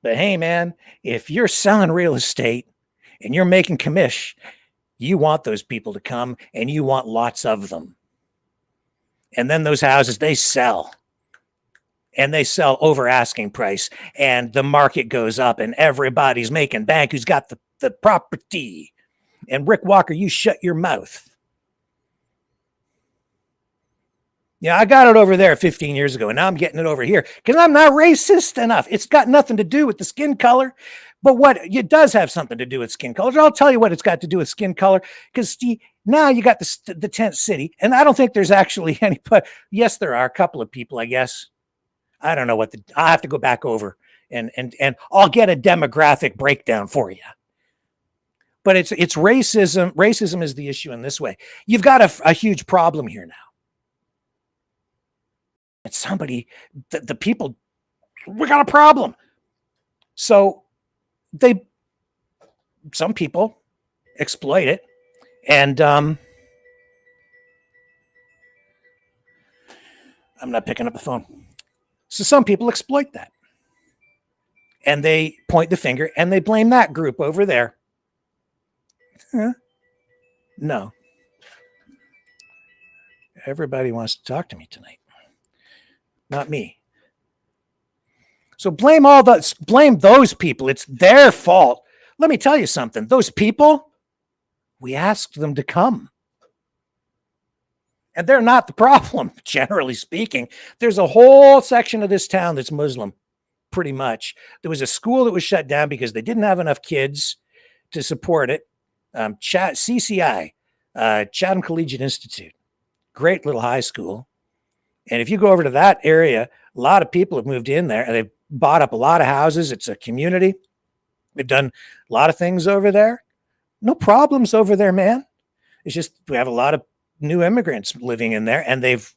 Speaker 2: But hey, man, if you're selling real estate and you're making commish, you want those people to come, and you want lots of them. And then those houses, they sell. And they sell over asking price, and the market goes up, and everybody's making bank who's got the property. And Rick Walker, you shut your mouth. Yeah, I got it over there 15 years ago, and now I'm getting it over here because I'm not racist enough. It's got nothing to do with the skin color. But what it does have something to do with skin color. I'll tell you what it's got to do with skin color, because now you got the tent city, and I don't think there's actually any, but yes, there are a couple of people, I guess. I don't know I'll have to go back over and I'll get a demographic breakdown for you. But it's racism. Racism is the issue in this way. You've got a huge problem here now. It's somebody, the people, we got a problem. So they some people exploit it. And I'm not picking up the phone. So some people exploit that. And they point the finger and they blame that group over there. Huh? No. Everybody wants to talk to me tonight. Not me. So blame those people. It's their fault. Let me tell you something. Those people, we asked them to come. And they're not the problem, generally speaking. There's a whole section of this town that's Muslim, pretty much. There was a school that was shut down because they didn't have enough kids to support it. CCI, Chatham Collegiate Institute. Great little high school. And if you go over to that area, a lot of people have moved in there and they've bought up a lot of houses. It's a community. They've done a lot of things over there. No problems over there, man. It's just we have a lot of new immigrants living in there, and they've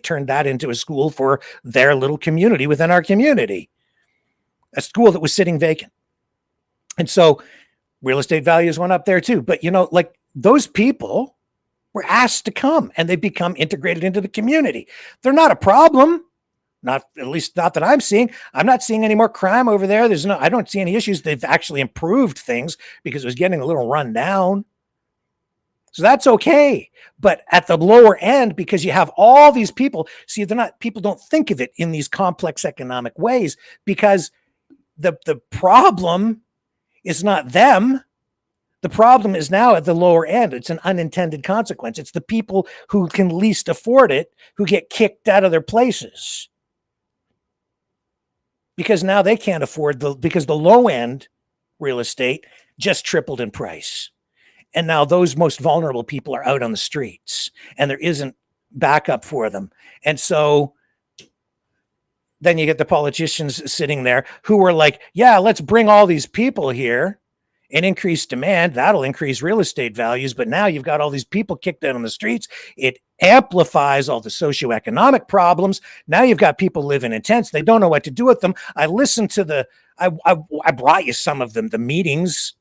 Speaker 2: turned that into a school for their little community within our community. A school that was sitting vacant. And so real estate values went up there too. But like those people were asked to come and they become integrated into the community. They're not a problem. Not at least not that I'm seeing. I'm not seeing any more crime over there. I don't see any issues. They've actually improved things because it was getting a little run down. So that's okay. But at the lower end, because you have all these people, see, people don't think of it in these complex economic ways because the problem is not them. The problem is now at the lower end. It's an unintended consequence. It's the people who can least afford it who get kicked out of their places. Because now they can't afford because the low end real estate just tripled in price. And now those most vulnerable people are out on the streets and there isn't backup for them. And so then you get the politicians sitting there who are like, yeah, let's bring all these people here and increase demand. That'll increase real estate values. But now you've got all these people kicked out on the streets. It amplifies all the socioeconomic problems. Now you've got people living in tents. They don't know what to do with them. I listened to I brought you some of them, the meetings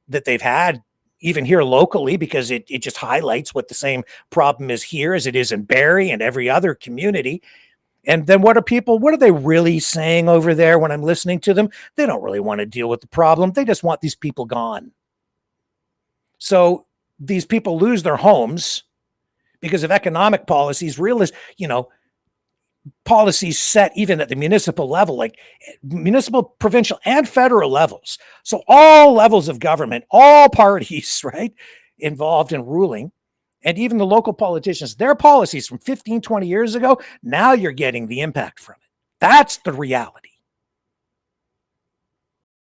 Speaker 2: that they've had even here locally, because it just highlights what the same problem is here as it is in Barrie and every other community. And then what are they really saying over there when I'm listening to them? They don't really want to deal with the problem. They just want these people gone. So these people lose their homes because of economic policies, policies set even at the municipal level, like municipal, provincial, and federal levels. So all levels of government, all parties, right, involved in ruling, and even the local politicians, their policies from 15, 20 years ago, now you're getting the impact from it. That's the reality.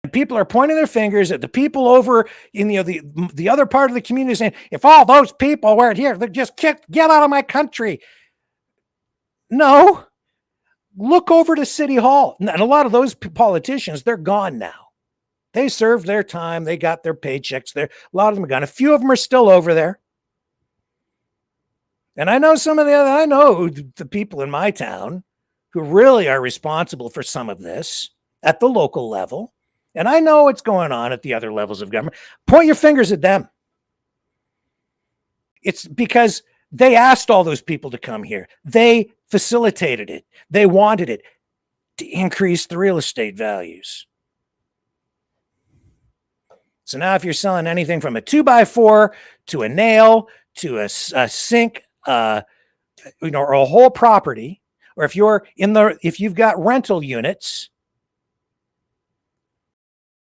Speaker 2: And people are pointing their fingers at the people over in the other part of the community saying, if all those people weren't here, they're just get out of my country. No, look over to City Hall. And a lot of those politicians, they're gone now. They served their time. They got their paychecks there. A lot of them are gone. A few of them are still over there. And I know the people in my town who really are responsible for some of this at the local level. And I know what's going on at the other levels of government. Point your fingers at them. It's because they asked all those people to come here. They facilitated it. They wanted it to increase the real estate values. So now if you're selling anything from a 2x4 to a nail to a sink, or a whole property, or if you've got rental units,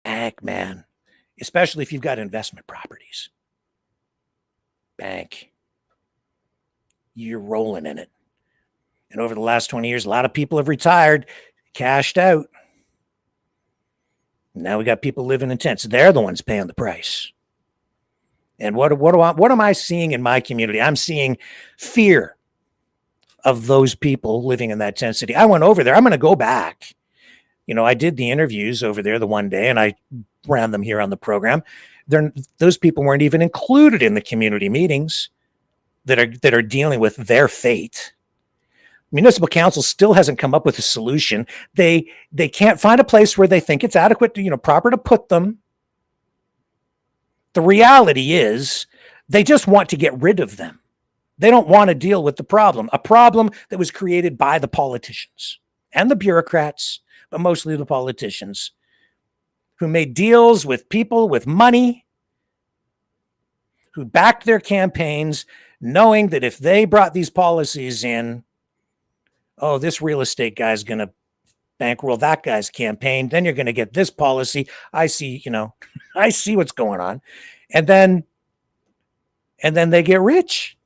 Speaker 2: bank, man, especially if you've got investment properties, bank, you're rolling in it. And over the last 20 years, a lot of people have retired, cashed out. Now we got people living in tents. They're the ones paying the price. And what am I seeing in my community? I'm seeing fear of those people living in that tent city. I went over there. I'm going to go back. I did the interviews over there the one day, and I ran them here on the program. Those people weren't even included in the community meetings that are dealing with their fate. Municipal council still hasn't come up with a solution. They can't find a place where they think it's adequate, proper to put them. The reality is they just want to get rid of them. They don't want to deal with the problem, a problem that was created by the politicians and the bureaucrats, but mostly the politicians who made deals with people with money, who backed their campaigns, knowing that if they brought these policies in, oh, this real estate guy's going to bankroll that guy's campaign, then you're going to get this policy. I see, I see what's going on. And then they get rich.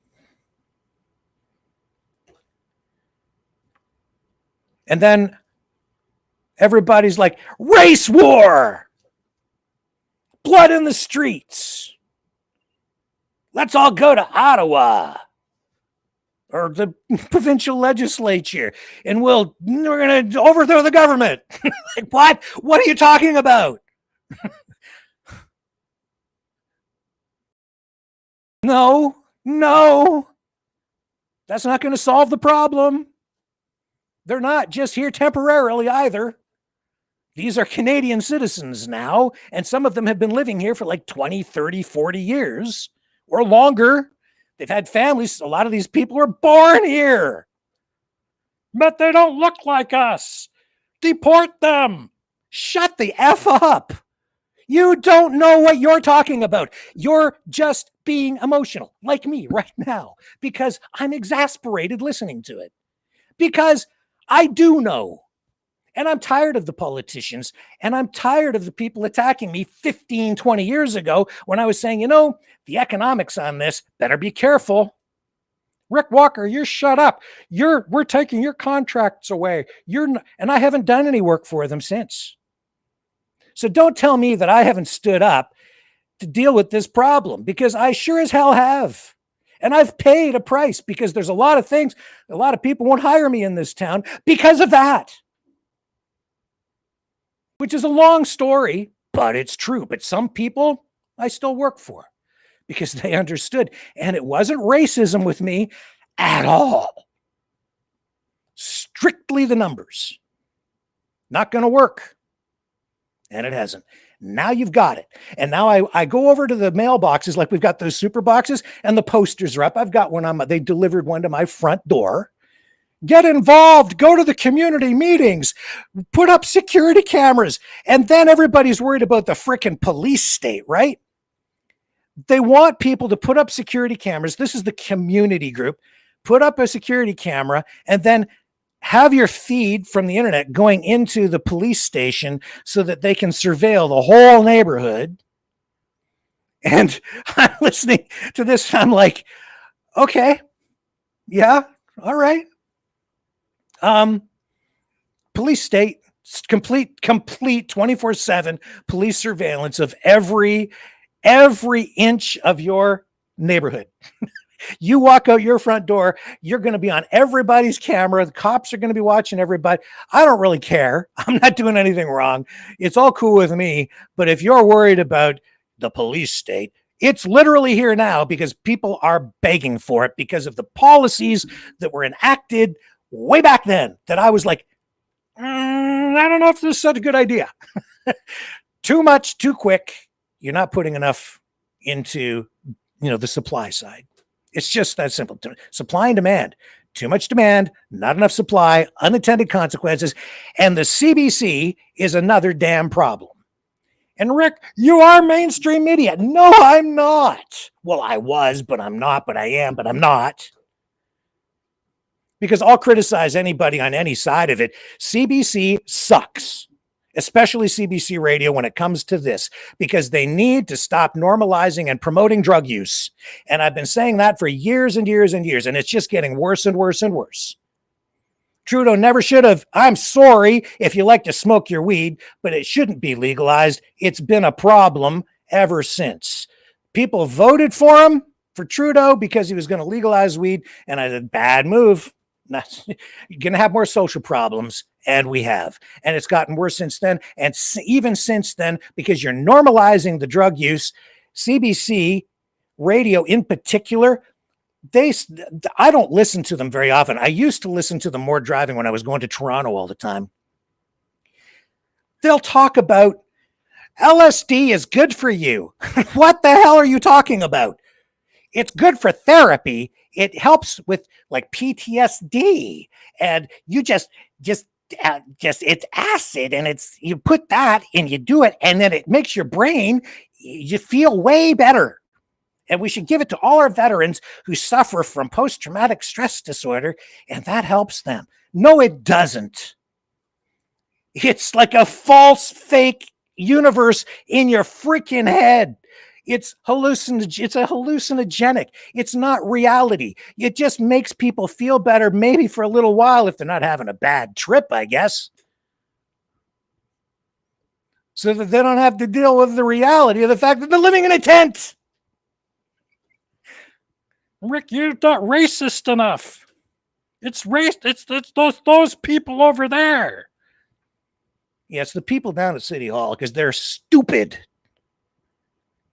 Speaker 2: And then everybody's like, race war, blood in the streets. Let's all go to Ottawa or the provincial legislature and we're going to overthrow the government. Like, what? What are you talking about? No. That's not going to solve the problem. They're not just here temporarily either. These are Canadian citizens now, and some of them have been living here for like 20, 30, 40 years or longer. They've had families. A lot of these people were born here, but they don't look like us. Deport them. Shut the F up. You don't know what you're talking about. You're just being emotional, like me right now, because I'm exasperated listening to it. Because I do know, and I'm tired of the politicians, and I'm tired of the people attacking me 15, 20 years ago when I was saying, the economics on this, better be careful. Rick Walker, you're shut up. We're taking your contracts away. And I haven't done any work for them since. So don't tell me that I haven't stood up to deal with this problem, because I sure as hell have. And I've paid a price, because there's a lot of things, a lot of people won't hire me in this town because of that. Which is a long story, but it's true. But some people I still work for because they understood. And it wasn't racism with me at all. Strictly the numbers. Not going to work. And it hasn't. Now you've got it. And now I go over to the mailboxes, like we've got those super boxes, and the posters are up. I've got one they delivered one to my front door. Get involved, go to the community meetings, put up security cameras. And then everybody's worried about the frickin' police state, right? They want people to put up security cameras. This is the community group. Put up a security camera and then have your feed from the internet going into the police station so that they can surveil the whole neighborhood. And I'm listening to this. I'm like, okay, yeah, all right. Police state, complete 24/7 police surveillance of every inch of your neighborhood. You walk out your front door, you're going to be on everybody's camera. The cops are going to be watching everybody. I don't really care. I'm not doing anything wrong. It's all cool with me. But if you're worried about the police state, it's literally here now because people are begging for it because of the policies that were enacted way back then that I was like, I don't know if this is such a good idea. Too much, too quick. You're not putting enough into, the supply side. It's just that simple. Supply and demand. Too much demand, not enough supply, unintended consequences. And the CBC is another damn problem. And Rick, you are mainstream media. No, I'm not. Well, I was, but I'm not, but I am, but I'm not. Because I'll criticize anybody on any side of it. CBC sucks, especially CBC Radio when it comes to this, because they need to stop normalizing and promoting drug use. And I've been saying that for years and years and years, and it's just getting worse and worse and worse. Trudeau never should have. I'm sorry if you like to smoke your weed, but it shouldn't be legalized. It's been a problem ever since. People voted for Trudeau because he was going to legalize weed, and I said, bad move. You're going to have more social problems, and we have. And it's gotten worse since then, and even since then, because you're normalizing the drug use. CBC Radio in particular, I don't listen to them very often. I used to listen to them more driving when I was going to Toronto all the time. They'll talk about LSD is good for you. What the hell are you talking about? It's good for therapy. It helps with like PTSD, and you just it's acid, and it's you put that and you do it, and then it makes your brain you feel way better. And we should give it to all our veterans who suffer from post-traumatic stress disorder, and that helps them. No, it doesn't. It's like a false, fake universe in your freaking head. It's a hallucinogenic. It's not reality. It just makes people feel better, maybe for a little while if they're not having a bad trip, I guess. So that they don't have to deal with the reality of the fact that they're living in a tent.
Speaker 7: Rick, you're not racist enough. It's those people over there.
Speaker 2: Yeah, it's the people down at City Hall because they're stupid.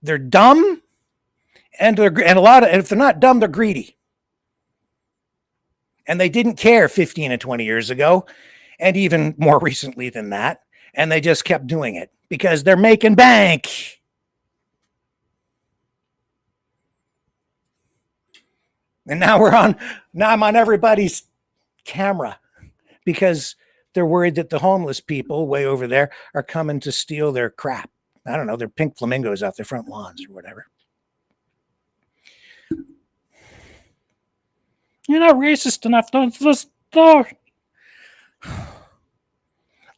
Speaker 2: They're dumb, and if they're not dumb, they're greedy. And they didn't care 15 and 20 years ago, and even more recently than that. And they just kept doing it because they're making bank. And now I'm on everybody's camera because they're worried that the homeless people way over there are coming to steal their crap. I don't know, they're pink flamingos off their front lawns or whatever.
Speaker 7: You're not racist enough.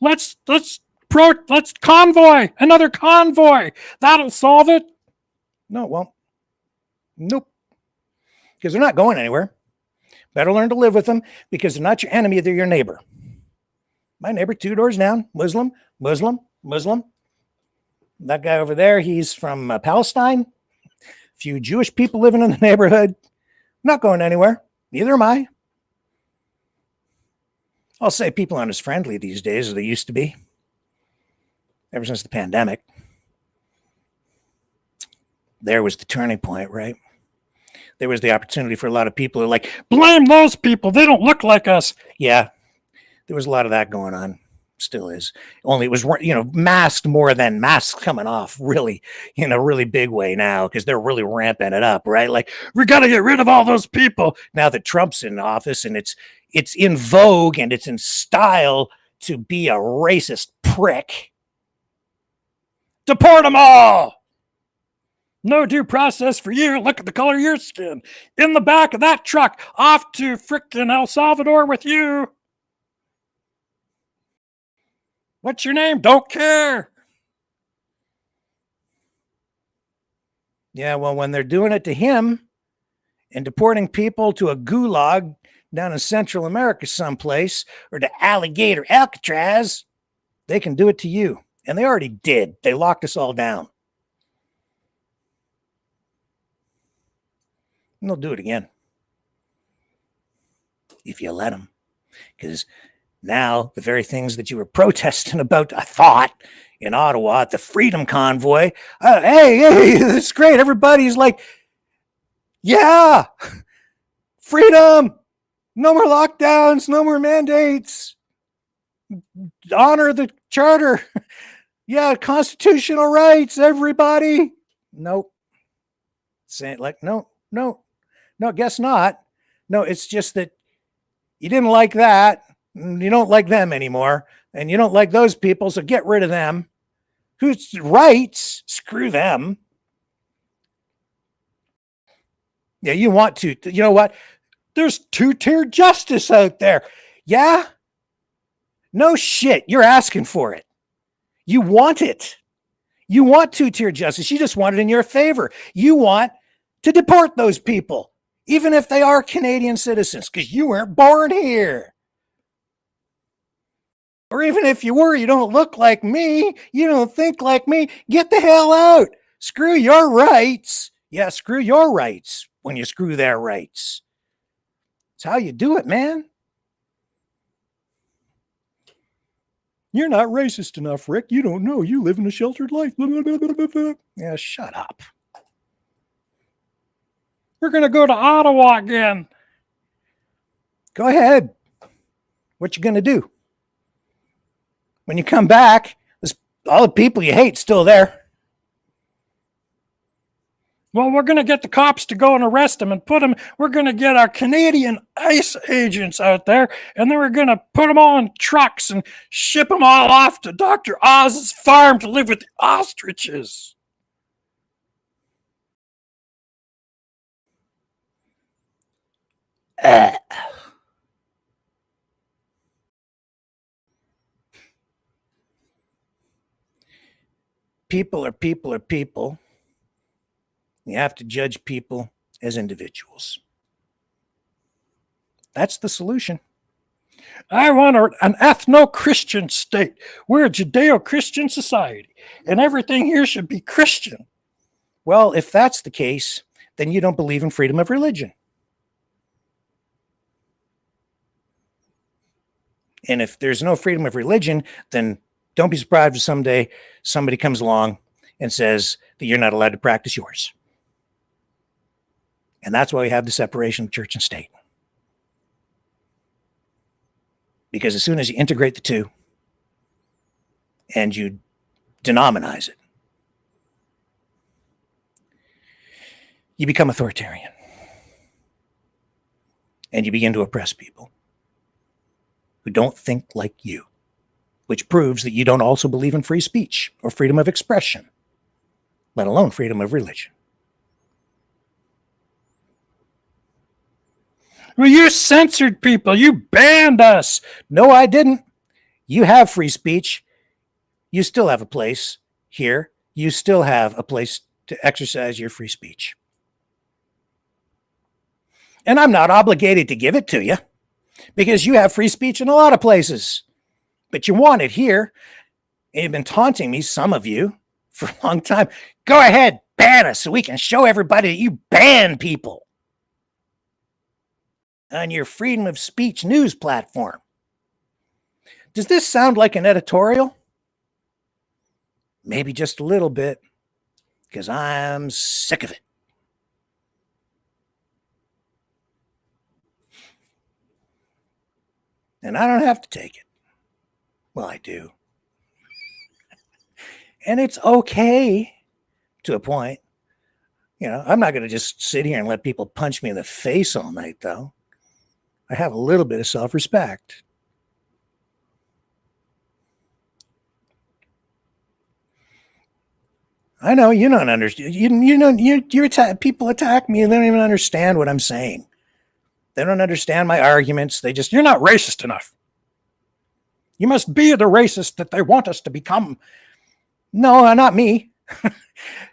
Speaker 7: Let's convoy, another convoy. That'll solve it.
Speaker 2: No, it won't. Nope. Because they're not going anywhere. Better learn to live with them because they're not your enemy, they're your neighbor. My neighbor 2 doors down, Muslim. That guy over there, he's from Palestine. A few Jewish people living in the neighborhood. Not going anywhere. Neither am I. I'll say people aren't as friendly these days as they used to be. Ever since the pandemic. There was the turning point, right? There was the opportunity for a lot of people who are like,
Speaker 7: blame those people. They don't look like us.
Speaker 2: Yeah, there was a lot of that going on. Still is. Only it was, masked more than masks coming off really in a really big way now because they're really ramping it up, right? Like, we got to get rid of all those people now that Trump's in office, and it's in vogue and it's in style to be a racist prick. Deport them all.
Speaker 7: No due process for you. Look at the color of your skin. In the back of that truck, off to frickin' El Salvador with you. What's your name? Don't care.
Speaker 2: Yeah, well, when they're doing it to him and deporting people to a gulag down in Central America someplace or to Alligator Alcatraz, they can do it to you. And they already did. They locked us all down. And they'll do it again. If you let them. Because now the very things that you were protesting about, I thought, in Ottawa at the Freedom Convoy, hey, that's great. Everybody's like, yeah, freedom. No more lockdowns. No more mandates. Honor the charter. Yeah, constitutional rights, everybody. Nope. Saying like, no, guess not. No, it's just that you didn't like that. You don't like them anymore. And you don't like those people, so get rid of them. Whose rights? Screw them. Yeah, you want to. You know what? There's two-tier justice out there. Yeah? No shit. You're asking for it. You want it. You want two-tier justice. You just want it in your favor. You want to deport those people, even if they are Canadian citizens, because you weren't born here. Or even if you were, you don't look like me. You don't think like me. Get the hell out. Screw your rights. Yeah, screw your rights when you screw their rights. It's how you do it, man. You're not racist enough, Rick. You don't know. You live in a sheltered life. Yeah, shut up.
Speaker 7: We're going to go to Ottawa again.
Speaker 2: Go ahead. What you going to do? When you come back, All the people you hate still there.
Speaker 7: Well, we're going to get the cops to go and arrest them and put them. We're going to get our Canadian ICE agents out there, and then we're going to put them all in trucks and ship them all off to Dr. Oz's farm to live with the ostriches.
Speaker 2: People are people are people. You have to judge people as individuals. That's the solution.
Speaker 7: I want an ethno-Christian state. We're a Judeo-Christian society, and everything here should be Christian.
Speaker 2: Well, if that's the case, then you don't believe in freedom of religion. And if there's no freedom of religion, then don't be surprised if someday somebody comes along and says that you're not allowed to practice yours. And that's why we have the separation of church and state. Because as soon as you integrate the two and you denominize it, you become authoritarian. And you begin to oppress people who don't think like you, which proves that you don't also believe in free speech or freedom of expression, let alone freedom of religion.
Speaker 7: Well, you censored people. You banned us.
Speaker 2: No, I didn't. You have free speech. You still have a place here. You still have a place to exercise your free speech. And I'm not obligated to give it to you because you have free speech in a lot of places. But you want it here. And you've been taunting me, some of you, for a long time. Go ahead, ban us so we can show everybody that you ban people on your freedom of speech news platform. Does this sound like an editorial? Maybe just a little bit, because I'm sick of it. And I don't have to take it. Well, I do. And it's okay to a point. You know, I'm not going to just sit here and let people punch me in the face all night, though. I have a little bit of self-respect. I know you don't understand. People attack me and they don't even understand what I'm saying. They don't understand my arguments.
Speaker 7: You're not racist enough. You must be the racist that they want us to become.
Speaker 2: No, not me.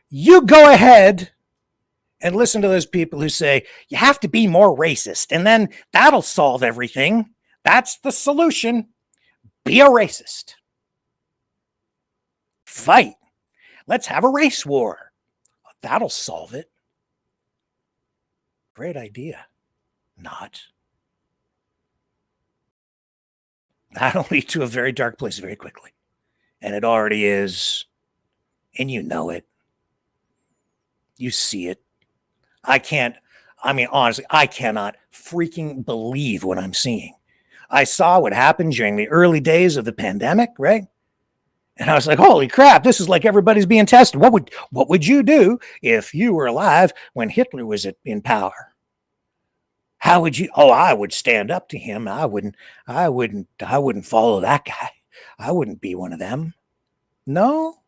Speaker 2: You go ahead and listen to those people who say, you have to be more racist, and then that'll solve everything. That's the solution. Be a racist. Fight. Let's have a race war. That'll solve it. Great idea. Not. That'll lead to a very dark place very quickly. And it already is. And you know it. You see it. Honestly, I cannot freaking believe what I'm seeing. I saw what happened during the early days of the pandemic, right? And I was like, holy crap, this is like everybody's being tested. What would you do if you were alive when Hitler was in power? How would you? Oh, I would stand up to him. I wouldn't follow that guy. I wouldn't be one of them. No.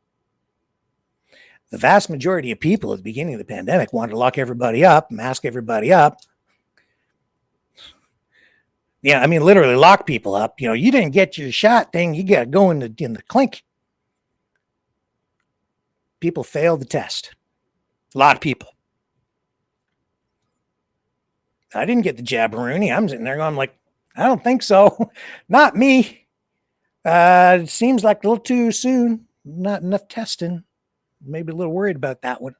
Speaker 2: The vast majority of people at the beginning of the pandemic wanted to lock everybody up, mask everybody up. Yeah, I mean, literally lock people up. You know, you didn't get your shot thing. You got to go in the clink. People failed the test. A lot of people. I didn't get the jabberoonie. I'm sitting there going like, I don't think so. Not me. It seems like a little too soon. Not enough testing. Maybe a little worried about that one.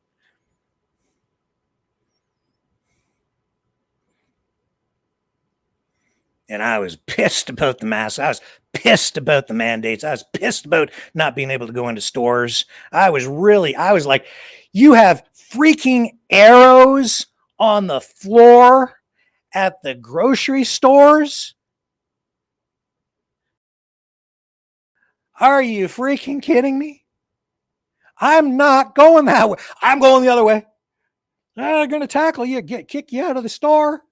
Speaker 2: And I was pissed about the masks. I was pissed about the mandates. I was pissed about not being able to go into stores. I was like, you have freaking arrows on the floor at the grocery stores. Are you freaking kidding me? I'm not going that way. I'm going the other way. I'm going to tackle you, kick you out of the store.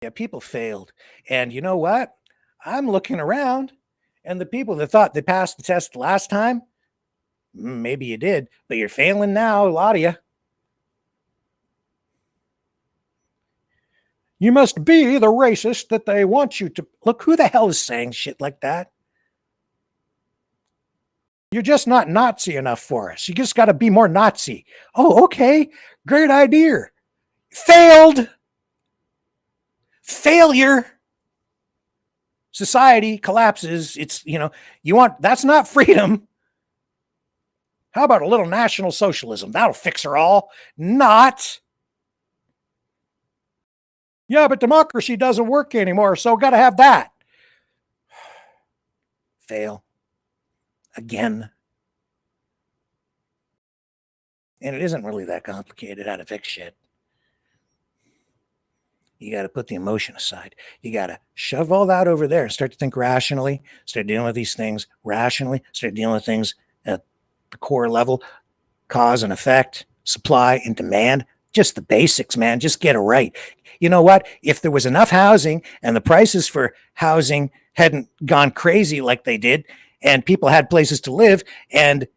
Speaker 2: Yeah, people failed. And you know what? I'm looking around, and the people that thought they passed the test last time, maybe you did, but you're failing now, a lot of you. You must be the racist that they want you to. Look, who the hell is saying shit like that? You're just not Nazi enough for us. You just got to be more Nazi. Oh, okay. Great idea. Failed. Failure. Society collapses. It's, that's not freedom. How about a little National Socialism? That'll fix her all. Not. Yeah, but democracy doesn't work anymore, so got to have that. Fail. Again. And it isn't really that complicated how to fix shit. You got to put the emotion aside. You got to shove all that over there and start to think rationally, start dealing with these things rationally, start dealing with things at the core level, cause and effect, supply and demand, just the basics, man. Just get it right. You know what? If there was enough housing and the prices for housing hadn't gone crazy like they did, and people had places to live, and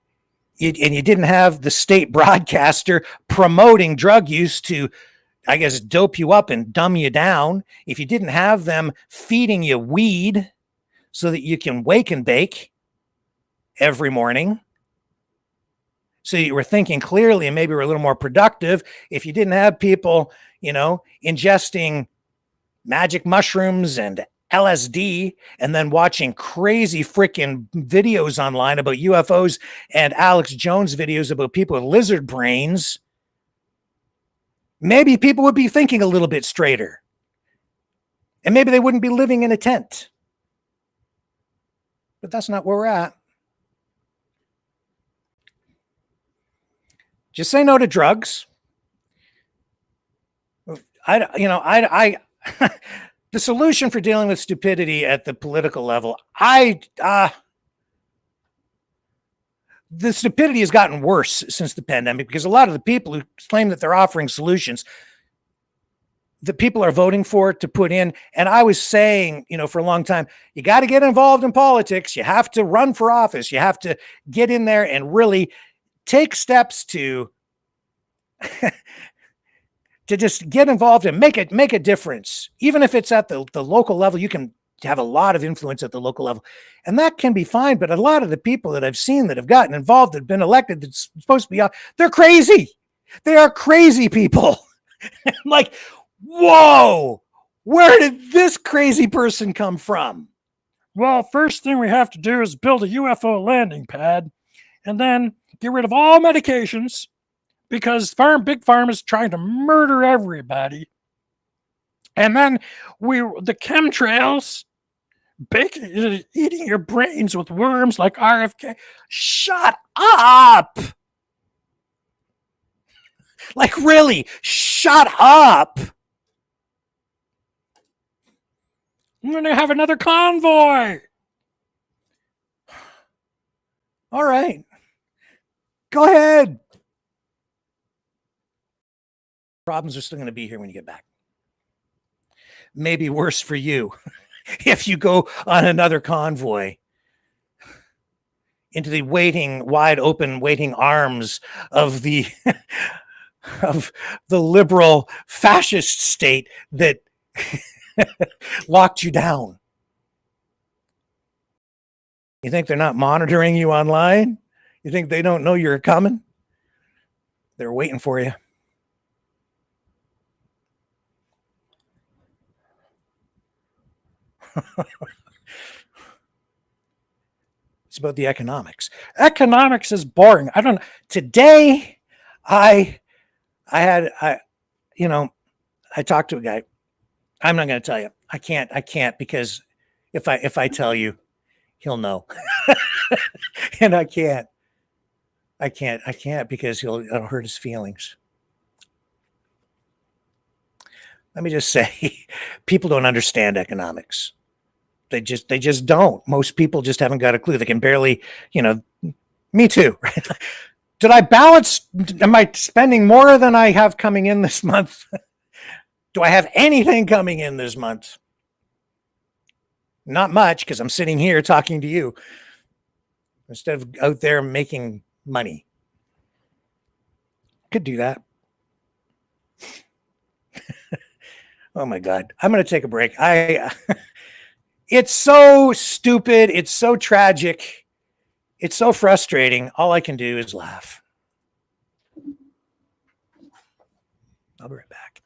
Speaker 2: you didn't have the state broadcaster promoting drug use to, I guess, dope you up and dumb you down, if you didn't have them feeding you weed so that you can wake and bake every morning, so you were thinking clearly and maybe were a little more productive, if you didn't have people, ingesting magic mushrooms and LSD and then watching crazy freaking videos online about UFOs and Alex Jones videos about people with lizard brains, maybe people would be thinking a little bit straighter. And maybe they wouldn't be living in a tent. But that's not where we're at. Just say no to drugs. The solution for dealing with stupidity at the political level, the stupidity has gotten worse since the pandemic, because a lot of the people who claim that they're offering solutions, the people are voting for it to put in. And I was saying, for a long time, you got to get involved in politics. You have to run for office. You have to get in there and really take steps to to just get involved and make a difference. Even if it's at the local level, you can have a lot of influence at the local level. And that can be fine. But a lot of the people that I've seen that have gotten involved, that have been elected, that's supposed to be, they're crazy. They are crazy people. I'm like, whoa, where did this crazy person come from?
Speaker 7: Well, first thing we have to do is build a UFO landing pad and then get rid of all medications, because Big Pharma is trying to murder everybody. And then the chemtrails, eating your brains with worms like RFK. Shut up! Like, really, shut up! I'm going to have another convoy.
Speaker 2: All right. Go ahead. Problems are still going to be here when you get back. Maybe worse for you if you go on another convoy into the wide open, waiting arms of the of the liberal fascist state that locked you down. You think they're not monitoring you online? You think they don't know you're coming? They're waiting for you. It's about the economics. Economics is boring. I don't know. Today, I talked to a guy. I'm not going to tell you. I can't because if I tell you, he'll know. And I can't because it'll hurt his feelings. Let me just say, people don't understand economics. They just don't. Most people just haven't got a clue. They can barely, me too. Did I balance? Am I spending more than I have coming in this month? Do I have anything coming in this month? Not much, because I'm sitting here talking to you instead of out there making money. Could do that. Oh my God. I'm going to take a break. It's so stupid. It's so tragic. It's so frustrating. All I can do is laugh. I'll be right back.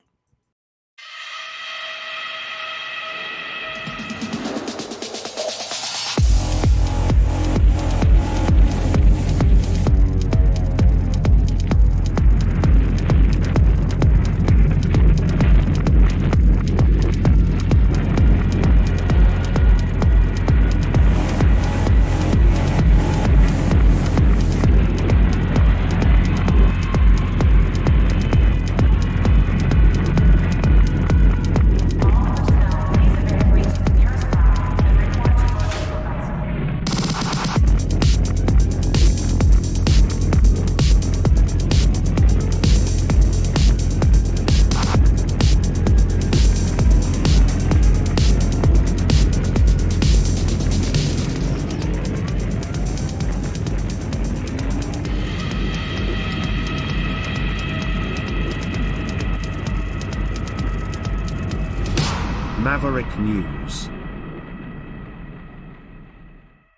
Speaker 1: Maverick News.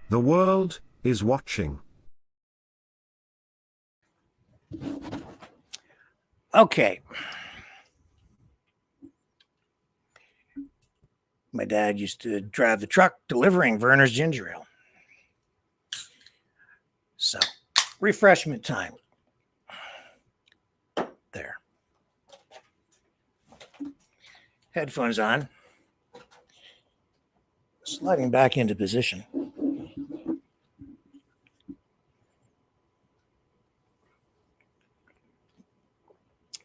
Speaker 1: The world is watching.
Speaker 2: Okay. My dad used to drive the truck delivering Verner's ginger ale. So, refreshment time. There. Headphones on. Sliding back into position.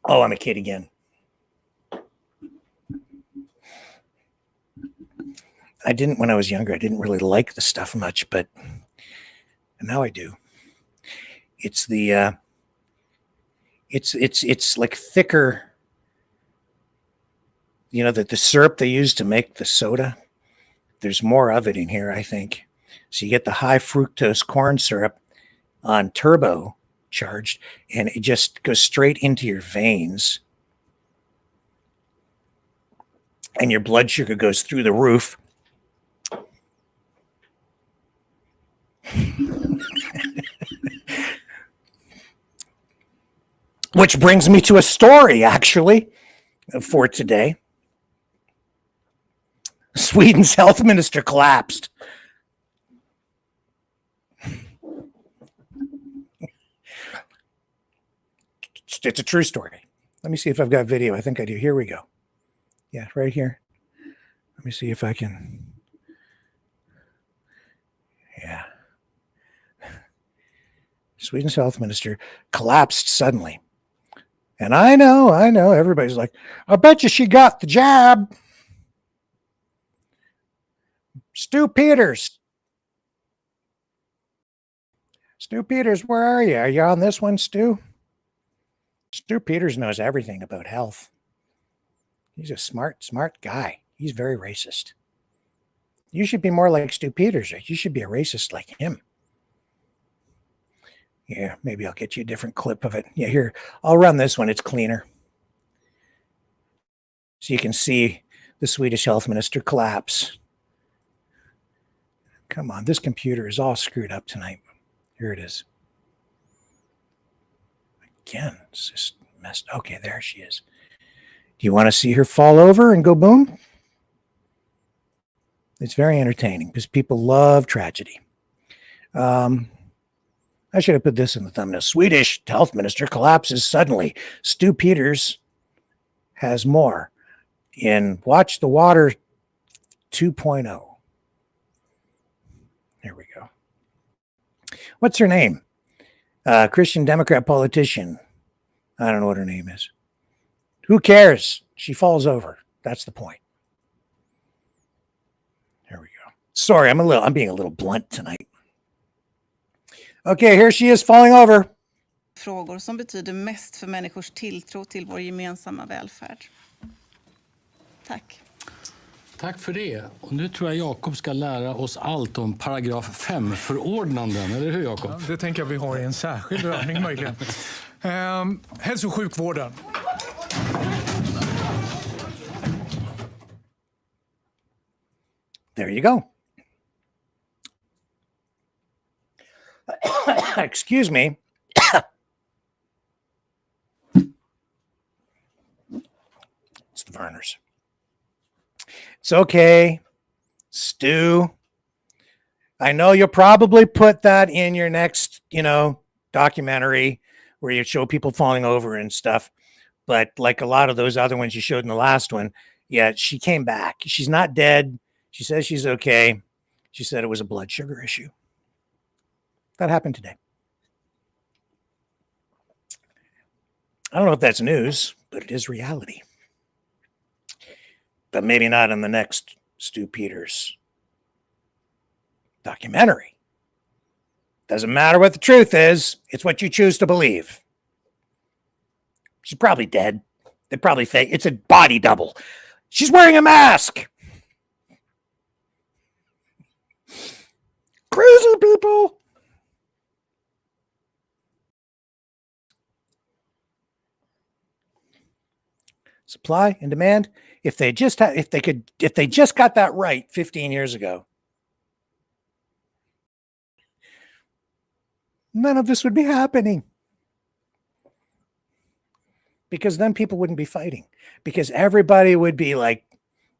Speaker 2: Oh, I'm a kid again. When I was younger, I didn't really like the stuff much, but now I do. It's the, it's like thicker, the syrup they use to make the soda. There's more of it in here, I think. So you get the high fructose corn syrup on turbo charged, and it just goes straight into your veins. And your blood sugar goes through the roof. Which brings me to a story, actually, for today. Sweden's health minister collapsed. It's a true story. Let me see if I've got video. I think I do. Here we go. Yeah, right here. Let me see if I can. Yeah. Sweden's health minister collapsed suddenly. And I know, everybody's like, I bet you she got the jab. Stu Peters, where are you? Are you on this one, Stu? Stu Peters knows everything about health. He's a smart guy. He's very racist. You should be more like Stu Peters. You should be a racist like him. Yeah, maybe I'll get you a different clip of it. Yeah, here, I'll run this one. It's cleaner. So you can see the Swedish health minister collapse. Come on, this computer is all screwed up tonight. Here it is. Again, it's just messed. Okay, there she is. Do you want to see her fall over and go boom? It's very entertaining because people love tragedy. I should have put this in the thumbnail. Swedish health minister collapses suddenly. Stu Peters has more in Watch the Water 2.0. There we go. What's her name? Christian Democrat politician. I don't know what her name is. Who cares? She falls over. That's the point. There we go. Sorry, I'm being a little blunt tonight. Okay, here she is falling over.
Speaker 8: Frågor som betyder mest för människors tilltro till vår gemensamma välfärd. Tack.
Speaker 9: Tack för det. Och nu tror jag Jakob ska lära oss allt om paragraf 5-förordnanden. Eller hur, Jakob?
Speaker 10: Ja, det tänker jag vi har i en särskild övning möjligen. Hälso- och sjukvården.
Speaker 2: There you go. Excuse me. It's the Verners. It's okay. Stu. I know you'll probably put that in your next, documentary where you show people falling over and stuff. But like a lot of those other ones you showed in the last one, yeah, she came back. She's not dead. She says she's okay. She said it was a blood sugar issue. That happened today. I don't know if that's news, but it is reality. But maybe not in the next Stu Peters documentary. Doesn't matter what the truth is. It's what you choose to believe. She's probably dead. They probably fake. It's a body double. She's wearing a mask. Crazy people. Supply and demand. If they just got that right 15 years ago, none of this would be happening. Because then people wouldn't be fighting. Because everybody would be like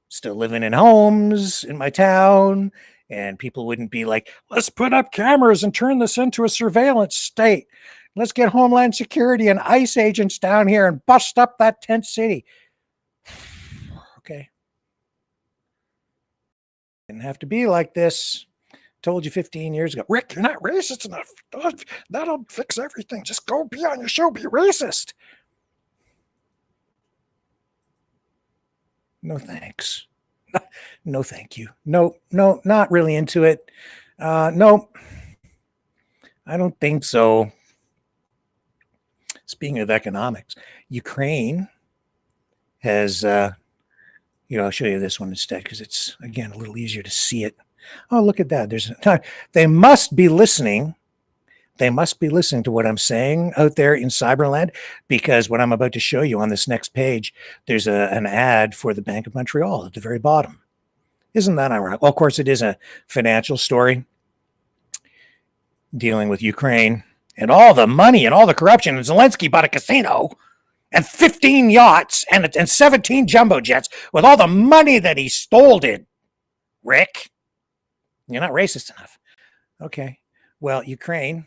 Speaker 2: still living in homes in my town, and people wouldn't be like, let's put up cameras and turn this into a surveillance state. Let's get Homeland Security and ICE agents down here and bust up that tent city. Okay. Didn't have to be like this. Told you 15 years ago, Rick, you're not racist enough. That'll fix everything. Just go be on your show, be racist. No thanks. No thank you. No, not really into it. No, I don't think so. Speaking of economics, Ukraine has, I'll show you this one instead because it's, again, a little easier to see it. Oh, look at that. There's a time. They must be listening. They must be listening to what I'm saying out there in Cyberland, because what I'm about to show you on this next page, there's an ad for the Bank of Montreal at the very bottom. Isn't that ironic? Well, of course, it is a financial story dealing with Ukraine and all the money and all the corruption. And Zelensky bought a casino and 15 yachts and 17 jumbo jets with all the money that he stole. Did Rick? You're not racist enough. Okay. Well, Ukraine.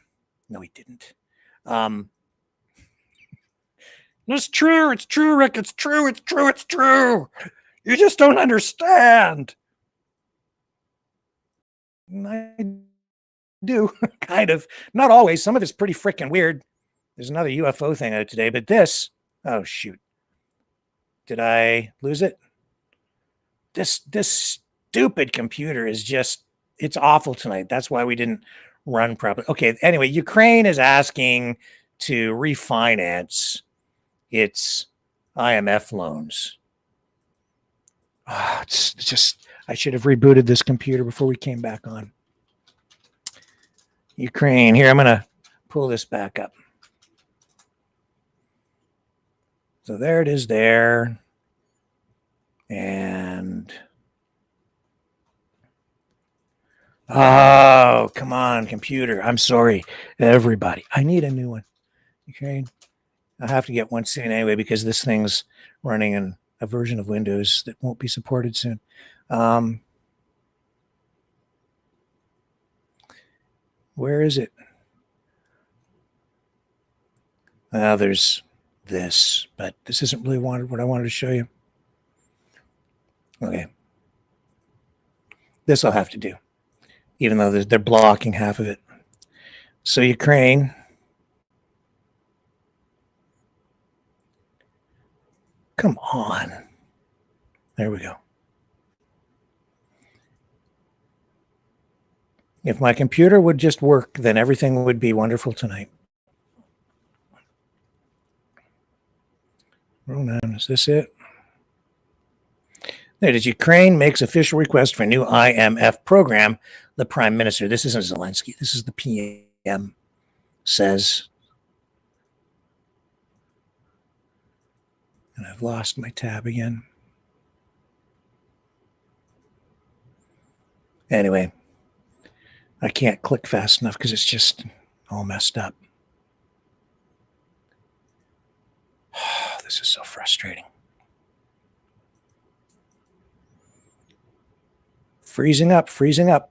Speaker 2: No, he didn't.
Speaker 7: It's true. It's true, Rick. It's true. It's true. It's true. You just don't understand.
Speaker 2: I do, kind of. Not always. Some of it's pretty freaking weird. There's another UFO thing out today, but this, oh, shoot. Did I lose it? This stupid computer is just, it's awful tonight. That's why we didn't run properly. Okay, anyway, Ukraine is asking to refinance its IMF loans. It's just, I should have rebooted this computer before we came back on. Ukraine. Here, I'm going to pull this back up. So there it is there. And oh, come on, computer. I'm sorry, everybody. I need a new one. Ukraine. I have to get one soon anyway because this thing's running in a version of Windows that won't be supported soon. Where is it? There's this, but this isn't really what I wanted to show you. Okay. This I'll have to do, even though they're blocking half of it. So Ukraine. Come on. There we go. If my computer would just work, then everything would be wonderful tonight. Hold on, is this it? There it is. Ukraine makes official request for new IMF program. The Prime Minister, this isn't Zelensky, this is the PM, says. And I've lost my tab again. Anyway, I can't click fast enough because it's just all messed up. Oh, this is so frustrating. Freezing up, freezing up.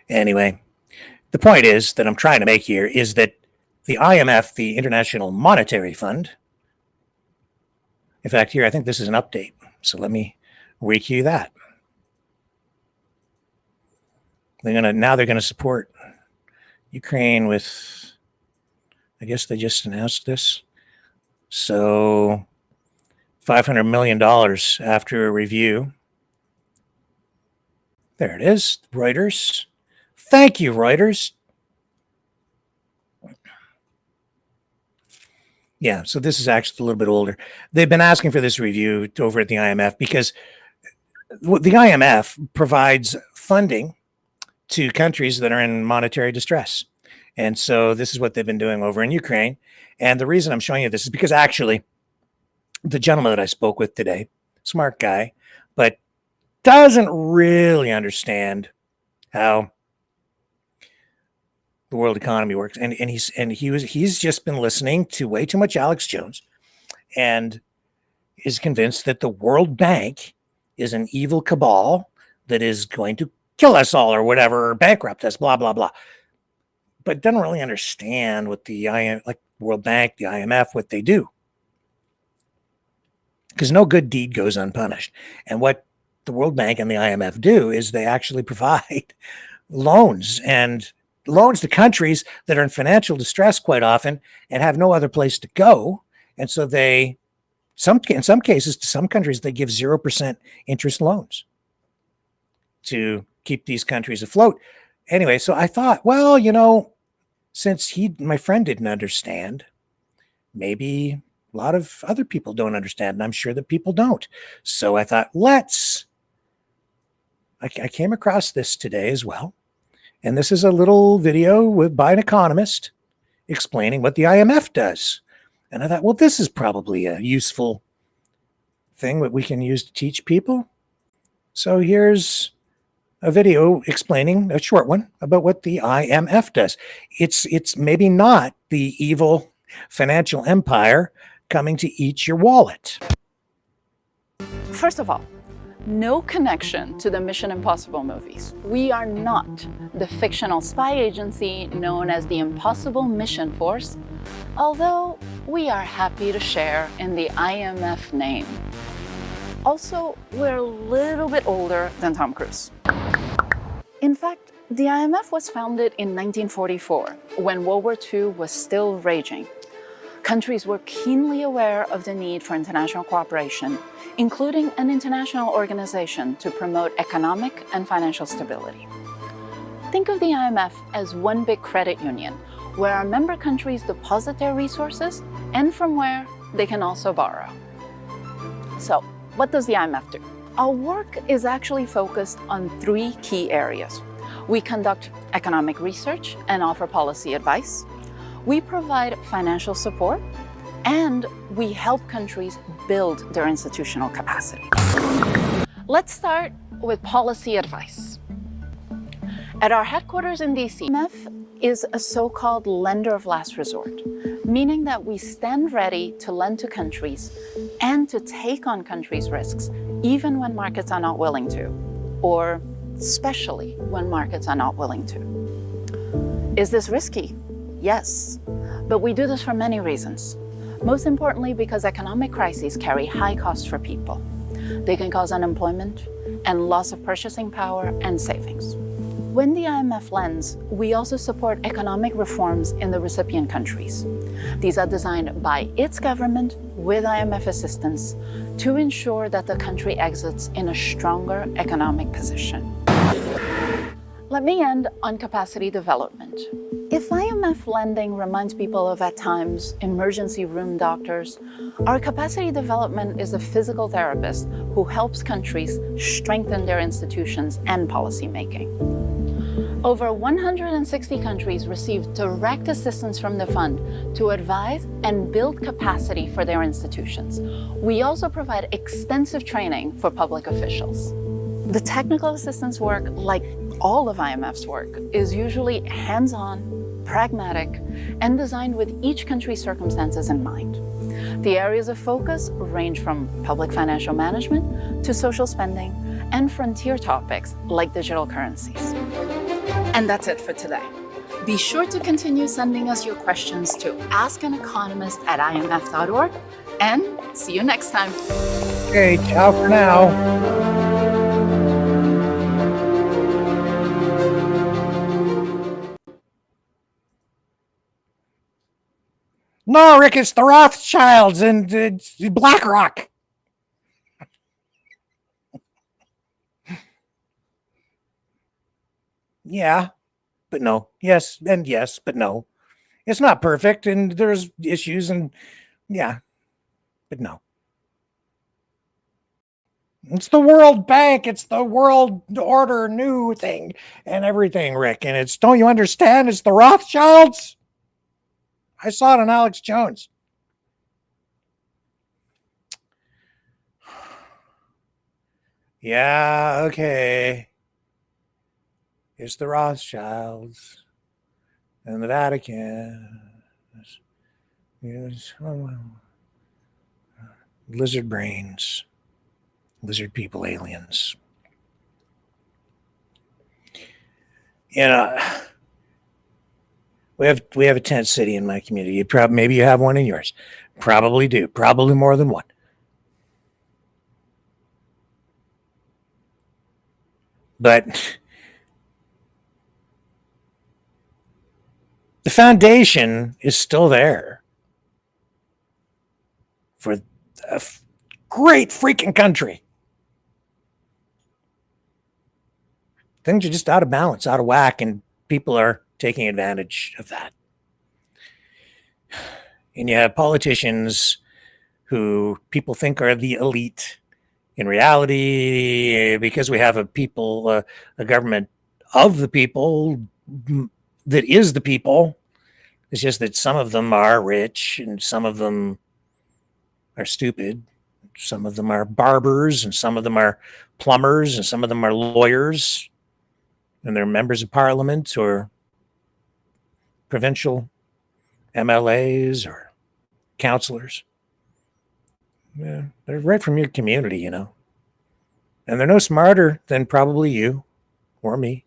Speaker 2: Anyway, the point is that I'm trying to make here is that the IMF, the International Monetary Fund, in fact, here, I think this is an update. So let me recue that. Now they're gonna support Ukraine with, I guess they just announced this. So $500 million after a review. There it is, Reuters. Thank you, Reuters. Yeah, so this is actually a little bit older. They've been asking for this review over at the IMF because the IMF provides funding to countries that are in monetary distress. And so this is what they've been doing over in Ukraine. And the reason I'm showing you this is because actually the gentleman that I spoke with today, smart guy, but doesn't really understand how the world economy works. And he's just been listening to way too much Alex Jones and is convinced that the World Bank is an evil cabal that is going to kill us all or whatever, or bankrupt us, blah, blah, blah. But doesn't really understand what the World Bank, the IMF, what they do. Because no good deed goes unpunished. And what the World Bank and the IMF do is they actually provide loans to countries that are in financial distress quite often and have no other place to go. And so in some cases, to some countries, they give 0% interest loans to keep these countries afloat. Anyway, so I thought, well, since my friend didn't understand, maybe a lot of other people don't understand, and I'm sure that people don't. So I thought, I came across this today as well. And this is a little video by an economist explaining what the IMF does. And I thought, well, this is probably a useful thing that we can use to teach people. So here's a video explaining, a short one, about what the IMF does. It's maybe not the evil financial empire coming to eat your wallet.
Speaker 11: First of all, no connection to the Mission Impossible movies. We are not the fictional spy agency known as the Impossible Mission Force, although we are happy to share in the IMF name. Also, we're a little bit older than Tom Cruise. In fact, the IMF was founded in 1944, when World War II was still raging. Countries were keenly aware of the need for international cooperation, including an international organization to promote economic and financial stability. Think of the IMF as one big credit union, where our member countries deposit their resources and from where they can also borrow. So, what does the IMF do? Our work is actually focused on 3 key areas. We conduct economic research and offer policy advice. We provide financial support, and we help countries build their institutional capacity. Let's start with policy advice. At our headquarters in DC, IMF is a so-called lender of last resort, meaning that we stand ready to lend to countries and to take on countries' risks, even when markets are not willing to, or especially when markets are not willing to. Is this risky? Yes, but we do this for many reasons. Most importantly, because economic crises carry high costs for people. They can cause unemployment and loss of purchasing power and savings. When the IMF lends, we also support economic reforms in the recipient countries. These are designed by its government with IMF assistance to ensure that the country exits in a stronger economic position. Let me end on capacity development. If IMF lending reminds people of, at times, emergency room doctors, our capacity development is a physical therapist who helps countries strengthen their institutions and policymaking. Over 160 countries received direct assistance from the fund to advise and build capacity for their institutions. We also provide extensive training for public officials. The technical assistance work, like all of IMF's work, is usually hands-on, pragmatic, and designed with each country's circumstances in mind. The areas of focus range from public financial management to social spending and frontier topics like digital currencies. And that's it for today. Be sure to continue sending us your questions to askaneconomist@imf.org, and see you next time.
Speaker 2: Okay, ciao for now. No, Rick, it's the Rothschilds and BlackRock. Yeah, but no. Yes, and yes, but no. It's not perfect, and there's issues, and yeah, but no. It's the World Bank. It's the World Order New thing and everything, Rick. And it's, don't you understand? It's the Rothschilds. I saw it on Alex Jones. Yeah, okay. It's the Rothschilds and the Vatican. Yes, lizard brains, lizard people, aliens. You know, we have a tent city in my community. Maybe you have one in yours. Probably do. Probably more than one. But the foundation is still there for a great freaking country. Things are just out of balance, out of whack, and people are taking advantage of that. And you have politicians who people think are the elite. In reality, because we have a government of the people that is the people, it's just that some of them are rich and some of them are stupid. Some of them are barbers and some of them are plumbers and some of them are lawyers and they're members of parliament or provincial MLAs or councillors. Yeah, they're right from your community, you know. And they're no smarter than probably you or me.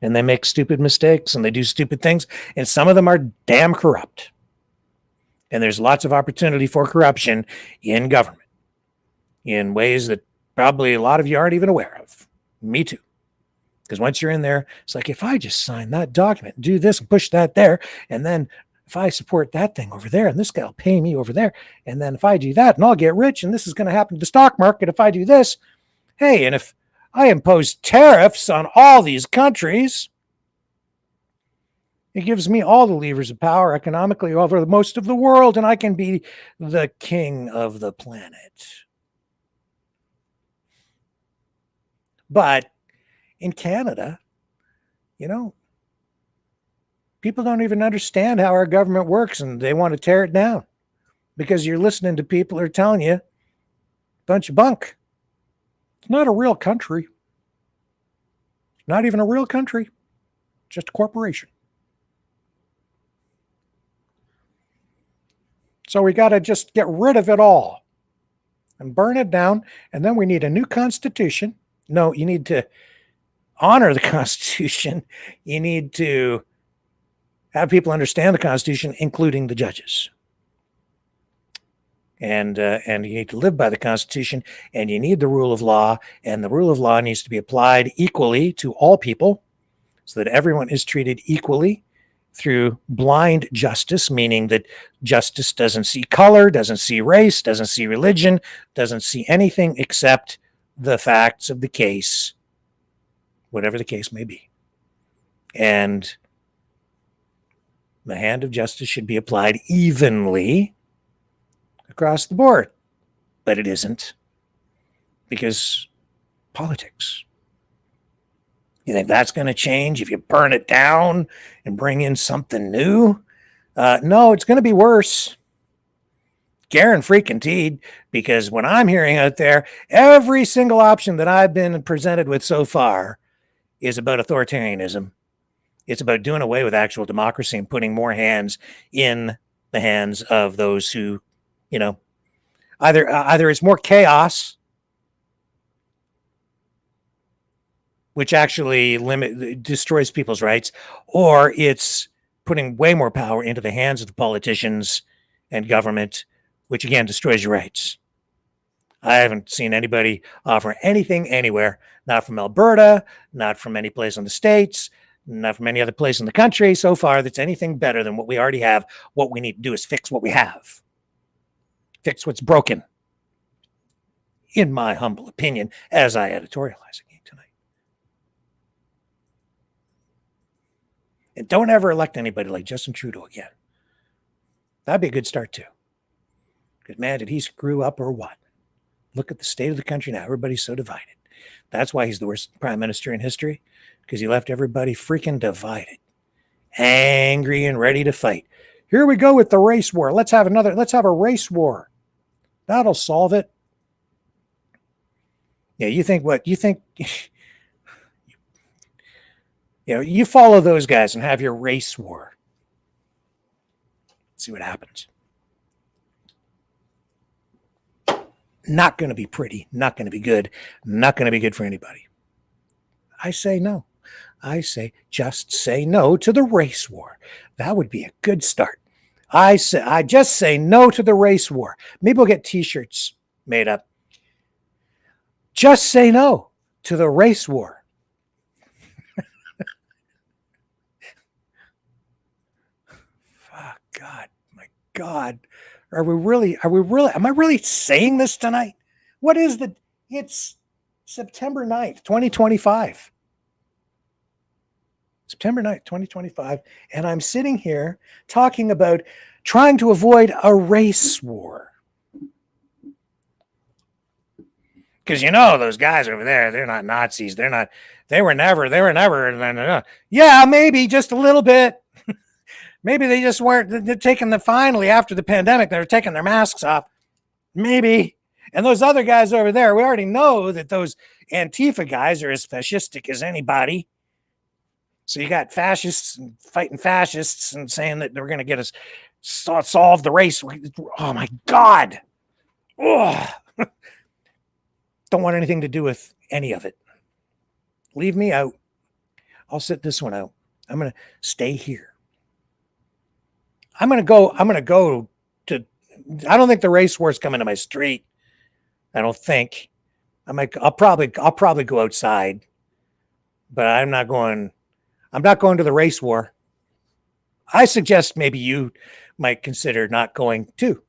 Speaker 2: And they make stupid mistakes and they do stupid things. And some of them are damn corrupt. And there's lots of opportunity for corruption in government in ways that probably a lot of you aren't even aware of. Me too. Because once you're in there, it's like, if I just sign that document, do this and push that there, and then if I support that thing over there, and this guy will pay me over there, and then if I do that, and I'll get rich, and this is going to happen to the stock market if I do this. Hey, and if I impose tariffs on all these countries, it gives me all the levers of power economically over most of the world, and I can be the king of the planet. But in Canada, you know, people don't even understand how our government works, and they want to tear it down because you're listening to people who are telling you a bunch of bunk. It's not a real country. Not even a real country. Just a corporation. So we got to just get rid of it all and burn it down, and then we need a new constitution. No, you need to honor the Constitution. You need to have people understand the Constitution, including the judges. and you need to live by the Constitution, and you need the rule of law, and the rule of law needs to be applied equally to all people so that everyone is treated equally through blind justice, meaning that justice doesn't see color, doesn't see race, doesn't see religion, doesn't see anything except the facts of the case, whatever the case may be. And the hand of justice should be applied evenly across the board, but it isn't, because politics. You think that's going to change if you burn it down and bring in something new? No, it's going to be worse. Guaranteed, because what I'm hearing out there, every single option that I've been presented with so far is about authoritarianism. It's about doing away with actual democracy and putting more hands in the hands of those who, either it's more chaos, which actually destroys people's rights, or it's putting way more power into the hands of the politicians and government, which again destroys your rights. I haven't seen anybody offer anything anywhere, not from Alberta, not from any place in the States, not from any other place in the country so far, that's anything better than what we already have. What we need to do is fix what we have. Fix what's broken, in my humble opinion, as I editorialize again tonight. And don't ever elect anybody like Justin Trudeau again. That'd be a good start too. Because man, did he screw up or what? Look at the state of the country now. Everybody's so divided. That's why he's the worst prime minister in history, because he left everybody freaking divided, angry and ready to fight. Here we go with the race war. Let's have a race war. That'll solve it. Yeah, you think you follow those guys and have your race war. See what happens. Not going to be pretty, not going to be good, not going to be good for anybody. I say no. I say just say no to the race war. That would be a good start. I just say no to the race war. Maybe we'll get t-shirts made up. Just say no to the race war. Fuck, God, my God. Am I really saying this tonight? It's September 9th, 2025. September 9th, 2025. And I'm sitting here talking about trying to avoid a race war. Because those guys over there, they're not Nazis. They were never. Yeah, maybe just a little bit. Maybe they just weren't taking finally after the pandemic, they were taking their masks off. Maybe. And those other guys over there, we already know that those Antifa guys are as fascistic as anybody. So you got fascists fighting fascists and saying that they're going to get us solve the race. Oh my God. Oh. Don't want anything to do with any of it. Leave me out. I'll sit this one out. I'm going to stay here. I'm going to go to, I don't think the race war is coming to my street. I don't think. I'll probably go outside, but I'm not going to the race war. I suggest maybe you might consider not going too.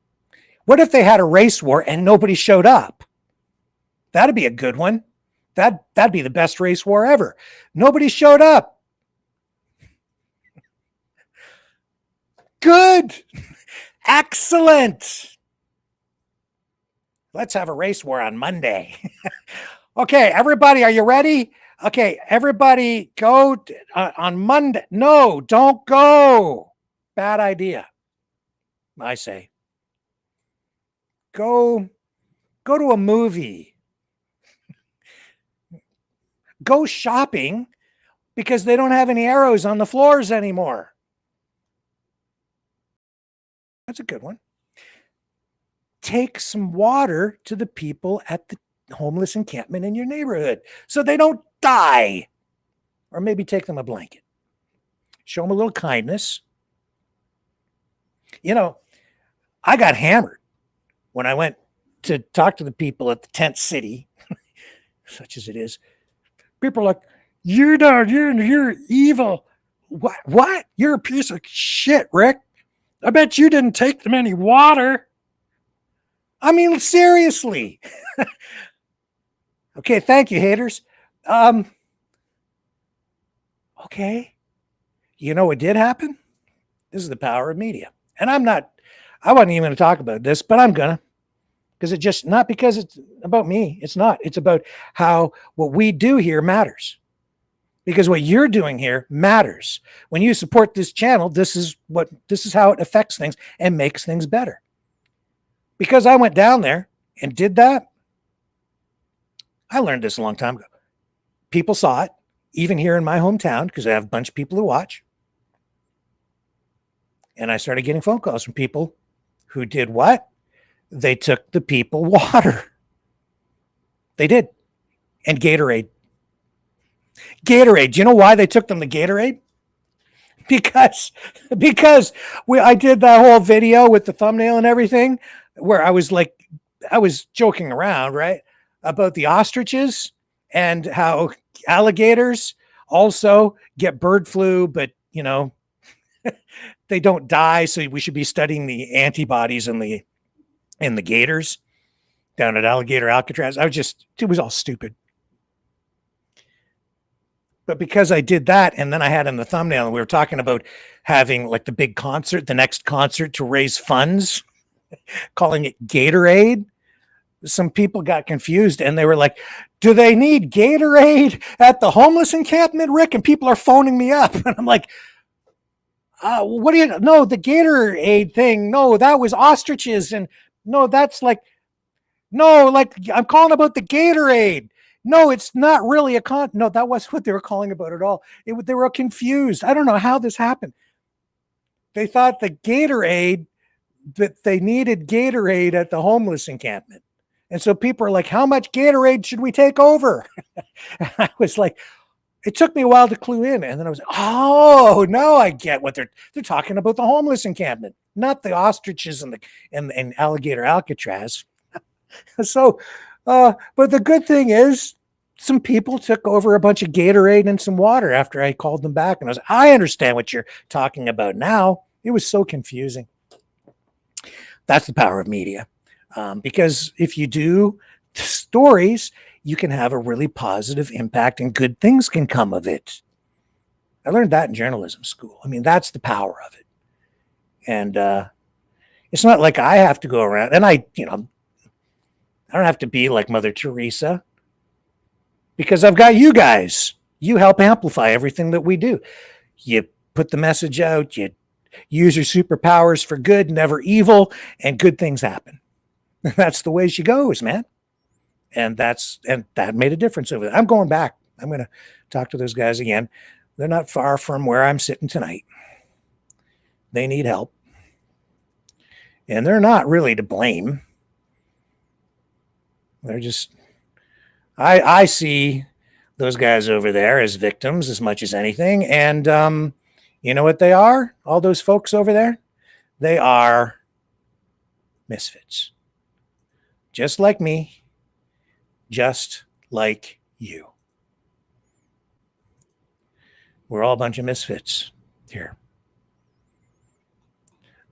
Speaker 2: What if they had a race war and nobody showed up? That'd be a good one. That'd be the best race war ever. Nobody showed up. Good. Excellent. Let's have a race war on Monday. Okay, everybody, are you ready? Okay, everybody go on Monday. No, don't go. Bad idea. I say. Go to a movie. Go shopping because they don't have any arrows on the floors anymore. That's a good one. Take some water to the people at the homeless encampment in your neighborhood so they don't die. Or maybe take them a blanket. Show them a little kindness. I got hammered when I went to talk to the people at the tent city, such as it is, people are like, you're evil. What? You're a piece of shit, Rick. I bet you didn't take them any water. I mean, seriously. Okay, thank you, haters. Okay. You know what did happen? This is the power of media. And I wasn't even going to talk about this, but I'm going to. Because it just, not because it's about me. It's not. It's about how what we do here matters. Because what you're doing here matters. When you support this channel, this is how it affects things and makes things better. Because I went down there and did that, I learned this a long time ago. People saw it, even here in my hometown, because I have a bunch of people who watch. And I started getting phone calls from people who did what? They took the people water. They did. And Gatorade. Gatorade. Do you know why they took them the Gatorade? Because I did that whole video with the thumbnail and everything where I was joking around, right? About the ostriches and how alligators also get bird flu, but they don't die. So we should be studying the antibodies in the gators down at Alligator Alcatraz. It was all stupid. But because I did that, and then I had in the thumbnail, and we were talking about having like the big concert, the next concert to raise funds, calling it Gatorade. Some people got confused and they were like, do they need Gatorade at the homeless encampment, Rick? And people are phoning me up. And I'm like, what do you know? The Gatorade thing. No, that was ostriches. And no, that's like, no, like I'm calling about the Gatorade. No, it's not really no, that was what they were calling about at all. They were confused. I don't know how this happened. They thought that they needed Gatorade at the homeless encampment. And so people are like, how much Gatorade should we take over? And I was like, it took me a while to clue in. And then I was like, oh, no, I get what they're talking about, the homeless encampment, not the ostriches and Alligator Alcatraz. So, but the good thing is some people took over a bunch of Gatorade and some water after I called them back. And I understand what you're talking about now. It was so confusing. That's the power of media. Because if you do stories, you can have a really positive impact and good things can come of it. I learned that in journalism school. I mean, that's the power of it. And it's not like I have to go around and I don't have to be like Mother Teresa because I've got you guys. You help amplify everything that we do. You put the message out, you use your superpowers for good, never evil, and good things happen. That's the way she goes, man. And that made a difference over there. I'm going back. I'm going to talk to those guys again. They're not far from where I'm sitting tonight. They need help. And they're not really to blame. They're just, I see those guys over there as victims as much as anything. And you know what they are? All those folks over there? They are misfits. Just like me, just like you. We're all a bunch of misfits here.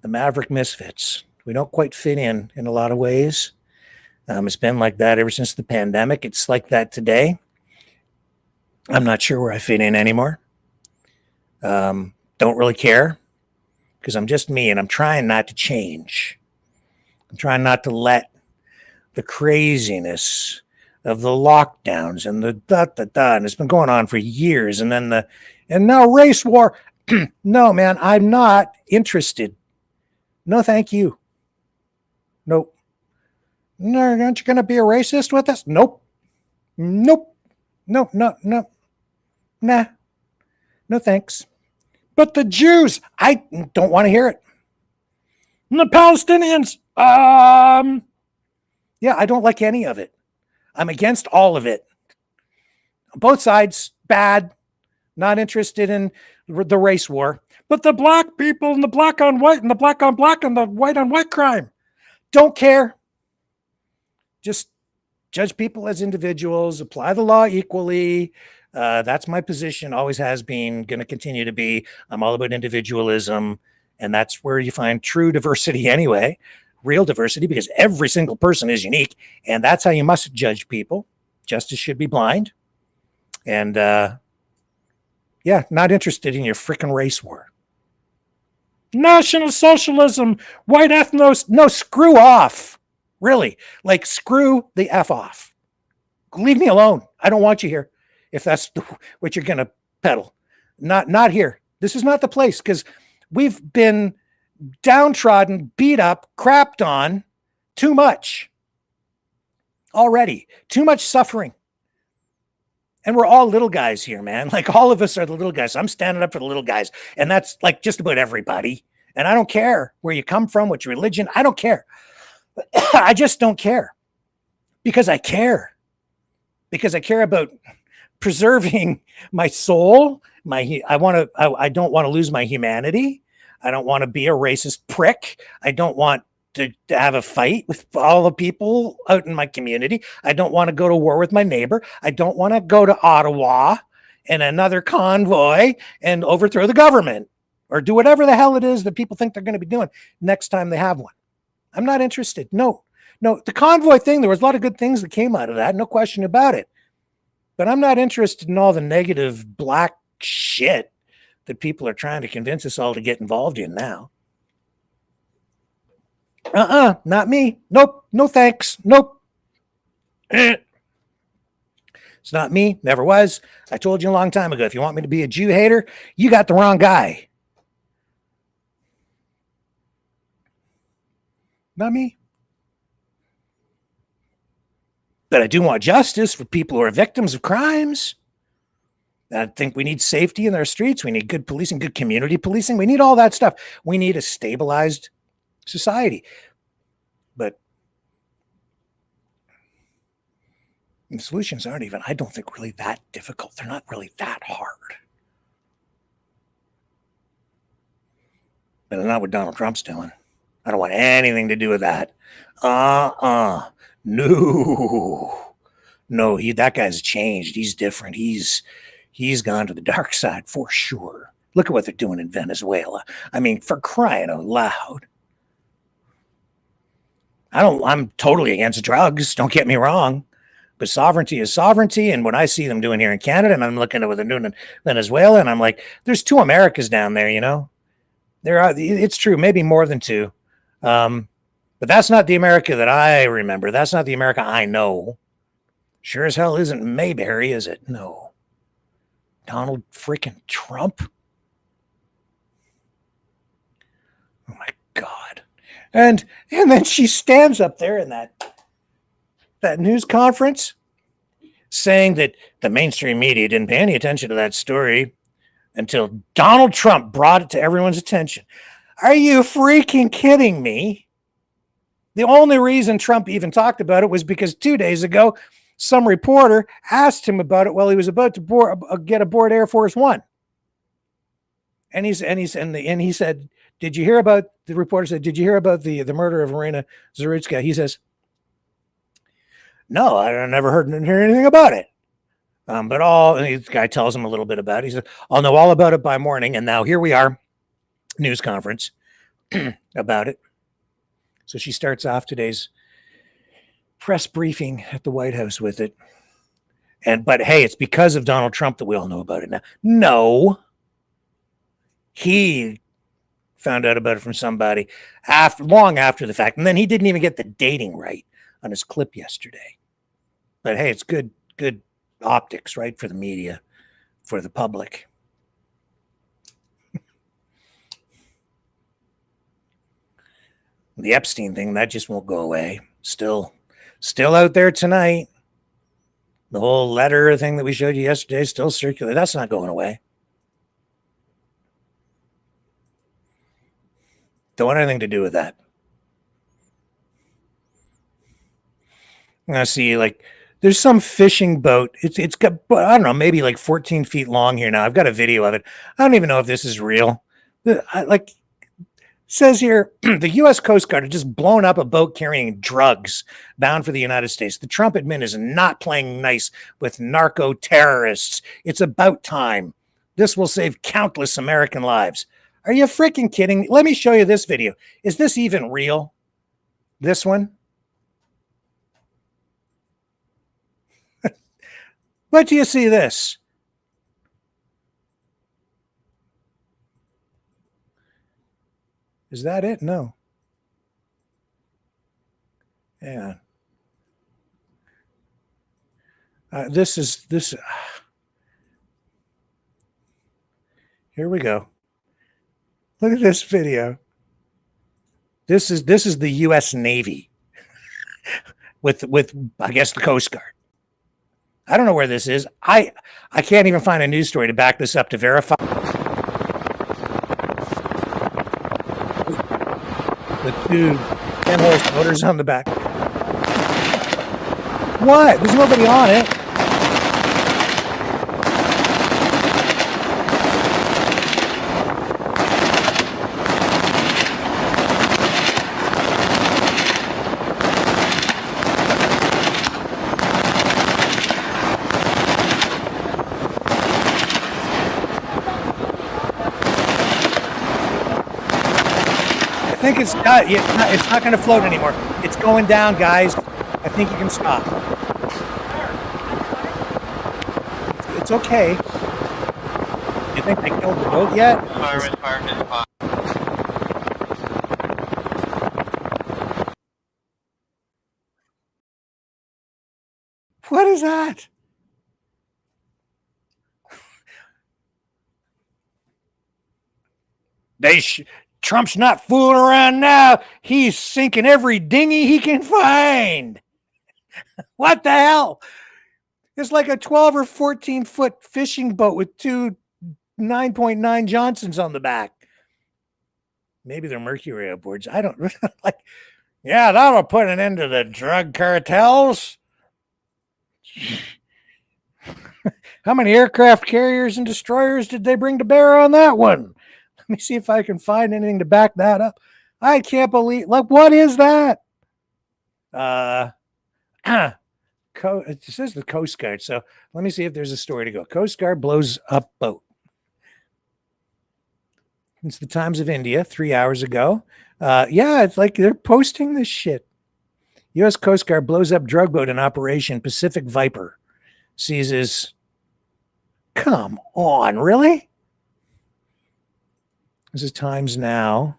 Speaker 2: The Maverick misfits. We don't quite fit in a lot of ways. It's been like that ever since the pandemic. It's like that today. I'm not sure where I fit in anymore. Don't really care because I'm just me and I'm trying not to change. I'm trying not to let the craziness of the lockdowns and the and it's been going on for years. And then and now race war. No, man, I'm not interested. No, thank you. Nope. No, aren't you going to be a racist with us? Nope. Nope. Nope. No. Nah. No, thanks. But the Jews, I don't want to hear it. And the Palestinians, yeah, I don't like any of it. I'm against all of it. Both sides, bad. Not interested in the race war. But the black people and the black on white and the black on black and the white on white crime. Don't care. Just judge people as individuals, apply the law equally. That's my position, always has been, going to continue to be. I'm all about individualism, and that's where you find true diversity anyway, real diversity, because every single person is unique, and that's how you must judge people. Justice should be blind. And yeah, not interested in your freaking race war.
Speaker 7: National Socialism, white ethnos.
Speaker 2: No, screw off. Really. Like, screw the F off. Leave me alone. I don't want you here if that's what you're going to peddle. Not here. This is not the place, because we've been downtrodden, beat up, crapped on too much already. Too much suffering. And we're all little guys here, man. Like, all of us are the little guys. I'm standing up for the little guys. And that's like just about everybody. And I don't care where you come from, what your religion. I don't care. I just don't care. Because I care. Because I care about preserving my soul. I don't want to lose my humanity. I don't want to be a racist prick. I don't want to have a fight with all the people out in my community. I don't want to go to war with my neighbor. I don't want to go to Ottawa and another convoy and overthrow the government or do whatever the hell it is that people think they're going to be doing next time they have one. I'm not interested. No, the convoy thing, there was a lot of good things that came out of that. No question about it. But I'm not interested in all the negative black shit that people are trying to convince us all to get involved in now. Not me. Nope. No thanks. Nope. It's not me. Never was. I told you a long time ago, if you want me to be a Jew hater, you got the wrong guy. Not me. But I do want justice for people who are victims of crimes. I think we need safety in our streets. We need good policing, good community policing. We need all that stuff. We need a stabilized society. But the solutions aren't even, I don't think, really that difficult. They're not really that hard. But not what Donald Trump's doing. I don't want anything to do with that. No, that guy's changed. He's different. He's gone to the dark side for sure. Look at what they're doing in Venezuela. I mean, for crying out loud. I'm totally against drugs. Don't get me wrong. But sovereignty is sovereignty. And what I see them doing here in Canada, and I'm looking at what they're doing in Venezuela, and I'm like, there's two Americas down there, you know? It's true, maybe more than two. But that's not the America that I remember. That's not the America I know. Sure as hell isn't Mayberry, is it? No. Donald freaking Trump? Oh my God. And then she stands up there in that news conference saying that the mainstream media didn't pay any attention to that story until Donald Trump brought it to everyone's attention. Are you freaking kidding me? The only reason Trump even talked about it was because 2 days ago, some reporter asked him about it while he was about to get aboard Air Force One. And he said, did you hear about, the reporter said, did you hear about the murder of Irina Zarutska? He says, no, I never hear anything about it. And the guy tells him a little bit about it. He said, I'll know all about it by morning. And now here we are, news conference about it. So she starts off today's press briefing at the White House with it. But hey, it's because of Donald Trump that we all know about it now. No. He found out about it from somebody long after the fact. And then he didn't even get the dating right on his clip yesterday. But hey, it's good optics, right? For the media, for the public. The Epstein thing, that just won't go away. Still out there tonight. The whole letter thing that we showed you yesterday is still circulating. That's not going away. Don't want anything to do with that. I'm going to see, like, there's some fishing boat. It's got, I don't know, maybe like 14 feet long here now. I've got a video of it. I don't even know if this is real. Says here, the U.S. Coast Guard had just blown up a boat carrying drugs bound for the United States. The Trump admin is not playing nice with narco terrorists. It's about time. This will save countless American lives. Are you freaking kidding me? Let me show you this video. Is this even real? This one? What do you see this? Is that it? No. Yeah. This. Here we go. Look at this video. This is the U.S. Navy with I guess the Coast Guard. I don't know where this is. I can't even find a news story to back this up to verify. The two 10-horse motors on the back. What? There's nobody on it. I think it's not going to float anymore. It's going down, guys. I think you can stop. It's okay. You think they killed the boat yet? What is that? Trump's not fooling around now. He's sinking every dinghy he can find. What the hell? It's like a 12 or 14 foot fishing boat with two 9.9 Johnsons on the back. Maybe they're Mercury outboards. I don't like. Yeah, that'll put an end to the drug cartels. How many aircraft carriers and destroyers did they bring to bear on that one? Let me see if I can find anything to back that up. I can't believe, like, what is that? It says the Coast Guard. So let me see if there's a story to go. Coast Guard blows up boat. It's the Times of India 3 hours ago. Yeah, it's like they're posting this shit. U.S. Coast Guard blows up drug boat in Operation Pacific Viper. Seizes. Come on, really? This is Times Now.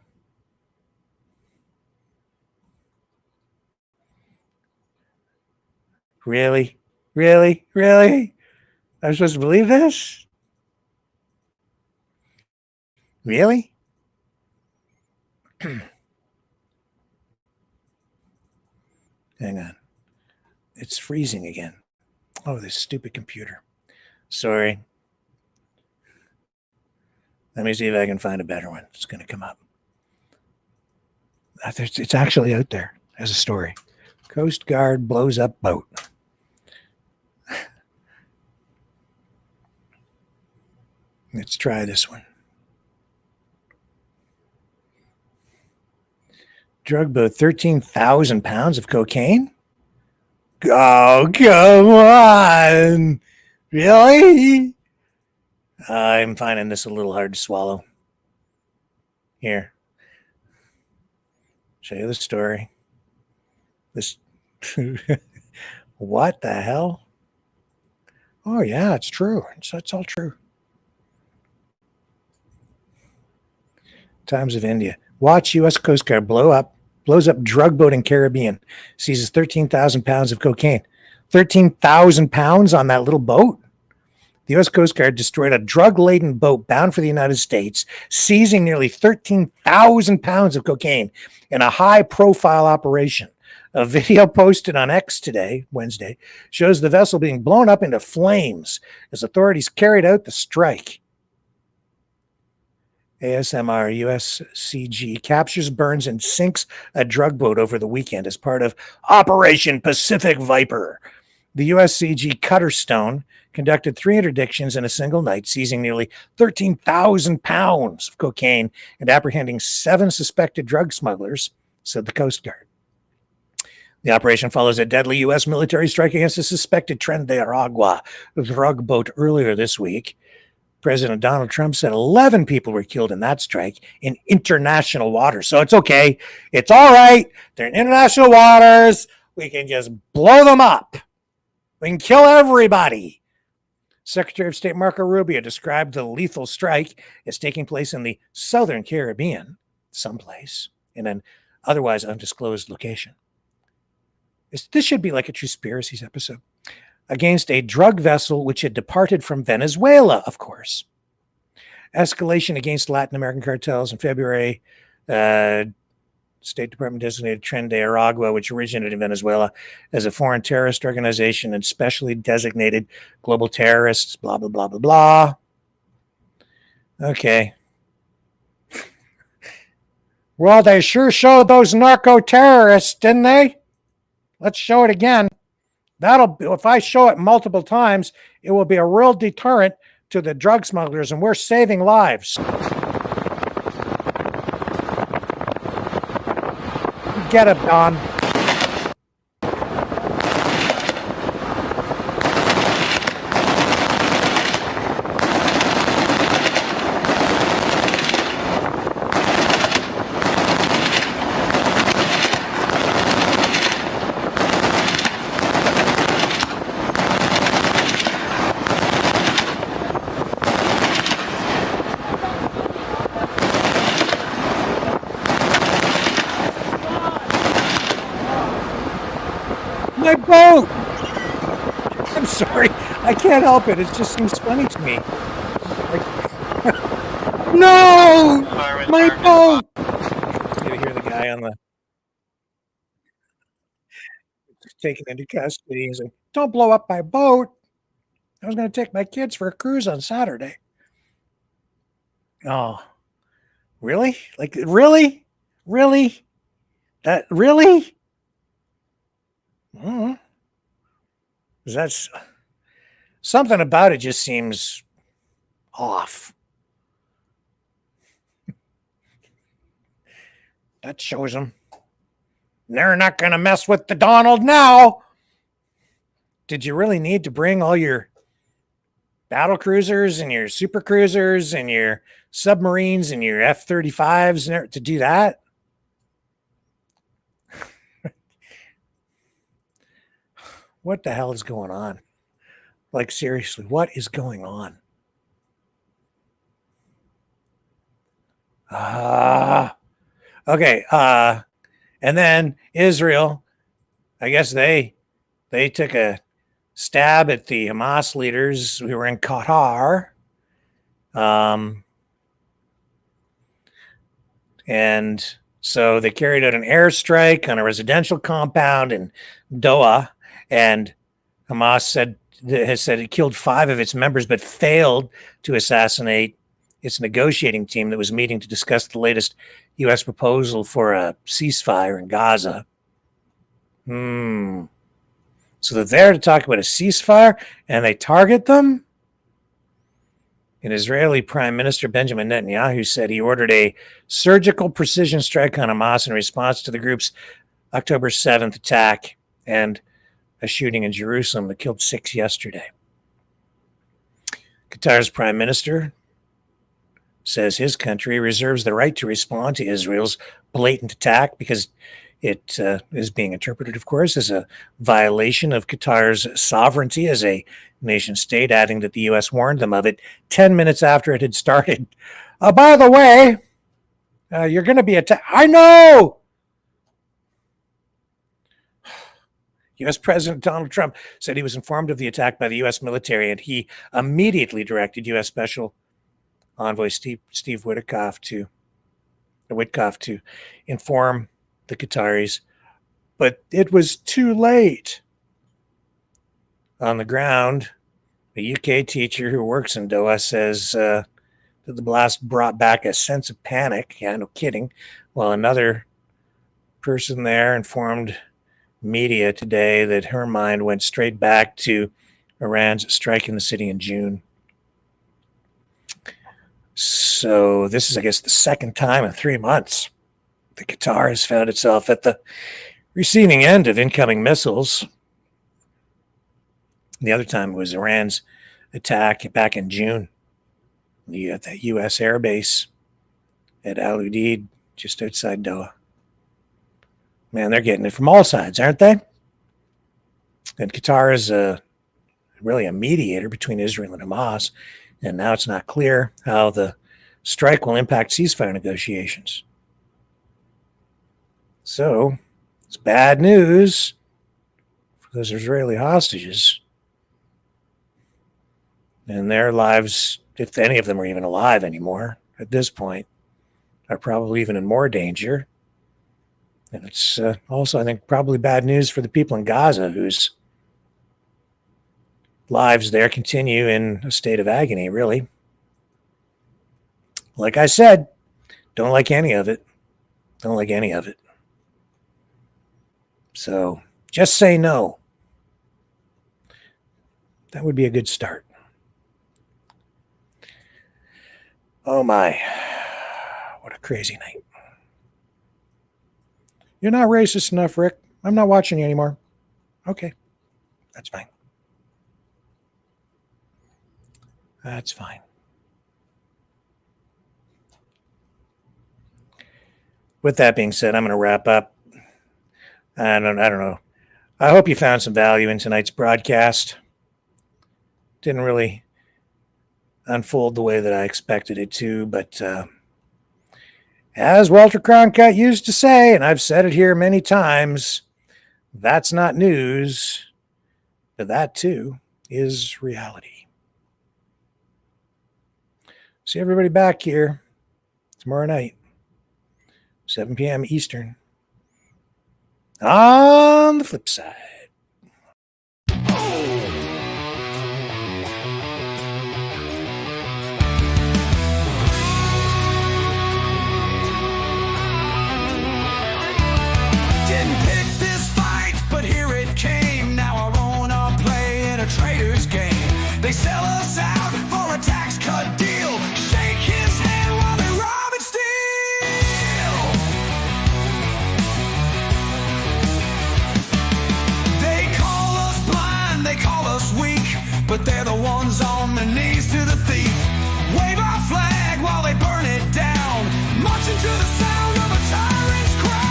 Speaker 2: Really? Really? Really? I'm supposed to believe this? Really? Hang on. It's freezing again. Oh, this stupid computer. Sorry. Let me see if I can find a better one. It's going to come up. It's actually out there as a story. Coast Guard blows up boat. Let's try this one. Drug boat, 13,000 pounds of cocaine? Oh, come on. Really? I'm finding this a little hard to swallow. Here. Show you the story. This. What the hell? Oh, yeah, it's true. It's all true. Times of India. Watch U.S. Coast Guard blows up drug boat in Caribbean. Seizes 13,000 pounds of cocaine. 13,000 pounds on that little boat? The U.S. Coast Guard destroyed a drug-laden boat bound for the United States, seizing nearly 13,000 pounds of cocaine in a high-profile operation. A video posted on X today, Wednesday, shows the vessel being blown up into flames as authorities carried out the strike. ASMR USCG captures, burns, and sinks a drug boat over the weekend as part of Operation Pacific Viper. The USCG Cutterstone conducted 3 interdictions in a single night, seizing nearly 13,000 pounds of cocaine and apprehending 7 suspected drug smugglers, said the Coast Guard. The operation follows a deadly U.S. military strike against a suspected Tren de Aragua drug boat earlier this week. President Donald Trump said 11 people were killed in that strike in international waters. So it's okay. It's all right. They're in international waters. We can just blow them up. We can kill everybody. Secretary of State Marco Rubio described the lethal strike as taking place in the southern Caribbean, someplace, in an otherwise undisclosed location. This should be like a Truspiracies episode. Against a drug vessel which had departed from Venezuela, of course. Escalation against Latin American cartels in February. State Department designated Tren de Aragua, which originated in Venezuela, as a foreign terrorist organization and specially designated global terrorists, blah, blah, blah, blah, blah. Okay. Well, they sure showed those narco terrorists, didn't they? Let's show it again. If I show it multiple times, it will be a real deterrent to the drug smugglers, and we're saving lives. Get him, Don. My boat! I'm sorry. I can't help it. It just seems funny to me. No! My boat! You hear the guy on the taken into custody. He's like, don't blow up my boat. I was going to take my kids for a cruise on Saturday. Oh, really? Like, really? Really? That, really? That's something about it just seems off. That shows them. They're not going to mess with the Donald now. Did you really need to bring all your battle cruisers and your super cruisers and your submarines and your F-35s to do that? What the hell is going on? Like, seriously, what is going on? Okay. And then Israel, I guess they took a stab at the Hamas leaders who were in Qatar. And so they carried out an airstrike on a residential compound in Doha. And Hamas has said it killed 5 of its members, but failed to assassinate its negotiating team that was meeting to discuss the latest U.S. proposal for a ceasefire in Gaza. So they're there to talk about a ceasefire, and they target them? An Israeli Prime Minister Benjamin Netanyahu said he ordered a surgical precision strike on Hamas in response to the group's October 7th attack and a shooting in Jerusalem that killed 6 yesterday. Qatar's prime minister says his country reserves the right to respond to Israel's blatant attack because it is being interpreted, of course, as a violation of Qatar's sovereignty as a nation state, adding that the U.S. warned them of it 10 minutes after it had started. By the way, you're going to be attacked. I know! U.S. President Donald Trump said he was informed of the attack by the U.S. military, and he immediately directed U.S. Special Envoy Steve Witkoff to inform the Qataris, but it was too late. On the ground, a UK teacher who works in Doha says that the blast brought back a sense of panic. Yeah, no kidding. While another person there informed media today that her mind went straight back to Iran's strike in the city in June. So this is, I guess, the second time in 3 months that Qatar has found itself at the receiving end of incoming missiles. The other time was Iran's attack back in June at the U.S. air base at Al Udeid, just outside Doha. Man, they're getting it from all sides, aren't they? And Qatar is really a mediator between Israel and Hamas, and now it's not clear how the strike will impact ceasefire negotiations. So, it's bad news for those Israeli hostages. And their lives, if any of them are even alive anymore at this point, are probably even in more danger. And it's also, I think, probably bad news for the people in Gaza whose lives there continue in a state of agony, really. Like I said, don't like any of it. Don't like any of it. So just say no. That would be a good start. Oh my, what a crazy night. You're not racist enough, Rick. I'm not watching you anymore. Okay, that's fine. That's fine. With that being said, I'm going to wrap up. I don't know. I hope you found some value in tonight's broadcast. Didn't really unfold the way that I expected it to, but as Walter Cronkite used to say, and I've said it here many times, that's not news, but that too is reality. See everybody back here tomorrow night, 7 p.m. Eastern. On the flip side.
Speaker 12: They sell us out for a tax cut deal. Shake his hand while they rob and steal. They call us blind, they call us weak, but they're the ones on their knees to the thief. Wave our flag while they burn it down, marching to the sound of a tyrant's crown.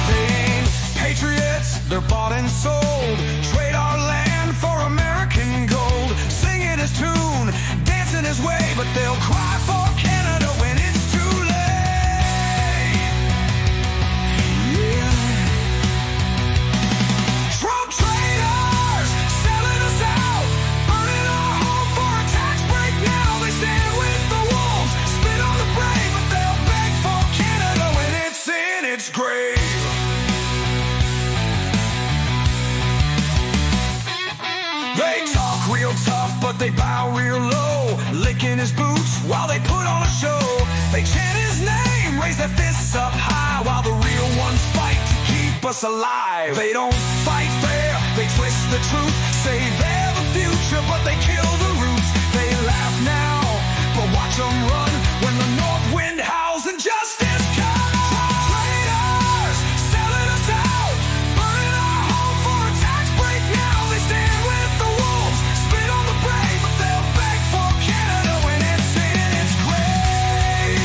Speaker 12: They ain't patriots, they're bought and sold. Trade our land for American gold. Singing his tune, dancing his way, but they'll cry for Canada when it's too late. Yeah. Trump traitors, selling us out, burning our home for a tax break now. They stand with the wolves, spit on the brave, but they'll beg for Canada when it's in its grave. They talk real tough, but they bow real low, licking his boots while they put on a show. They chant his name, raise their fists up high, while the real ones fight to keep us alive. They don't fight fair, they twist the truth, say they're the future, but they kill the roots. They laugh now, but watch them run when the north wind howls and justice comes. Traitors, selling us out, burning our home for a tax break now. They stand with the wolves, spit on the brave, but they'll beg for Canada when it's in its grave.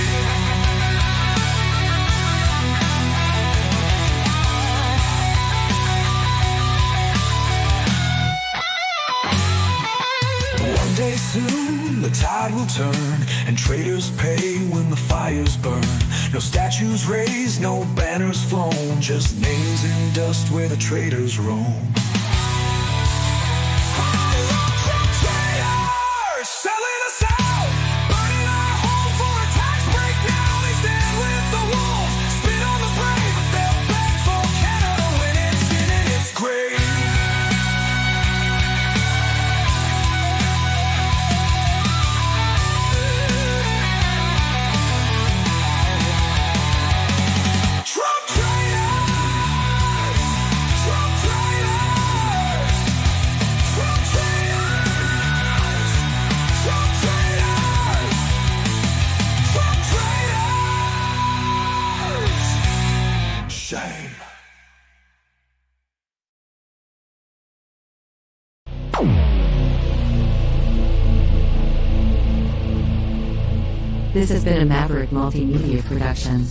Speaker 12: One day soon the tide will turn, and traitors pay when the fires burn. No statues raised, no banners flown, just names in dust where the traitors roam. Selling us out, burning our home for a tax break now. They stand with the wolves, spit on the brave, but they'll beg for Canada when it's in its grave.
Speaker 13: This has been a Maverick Multimedia production.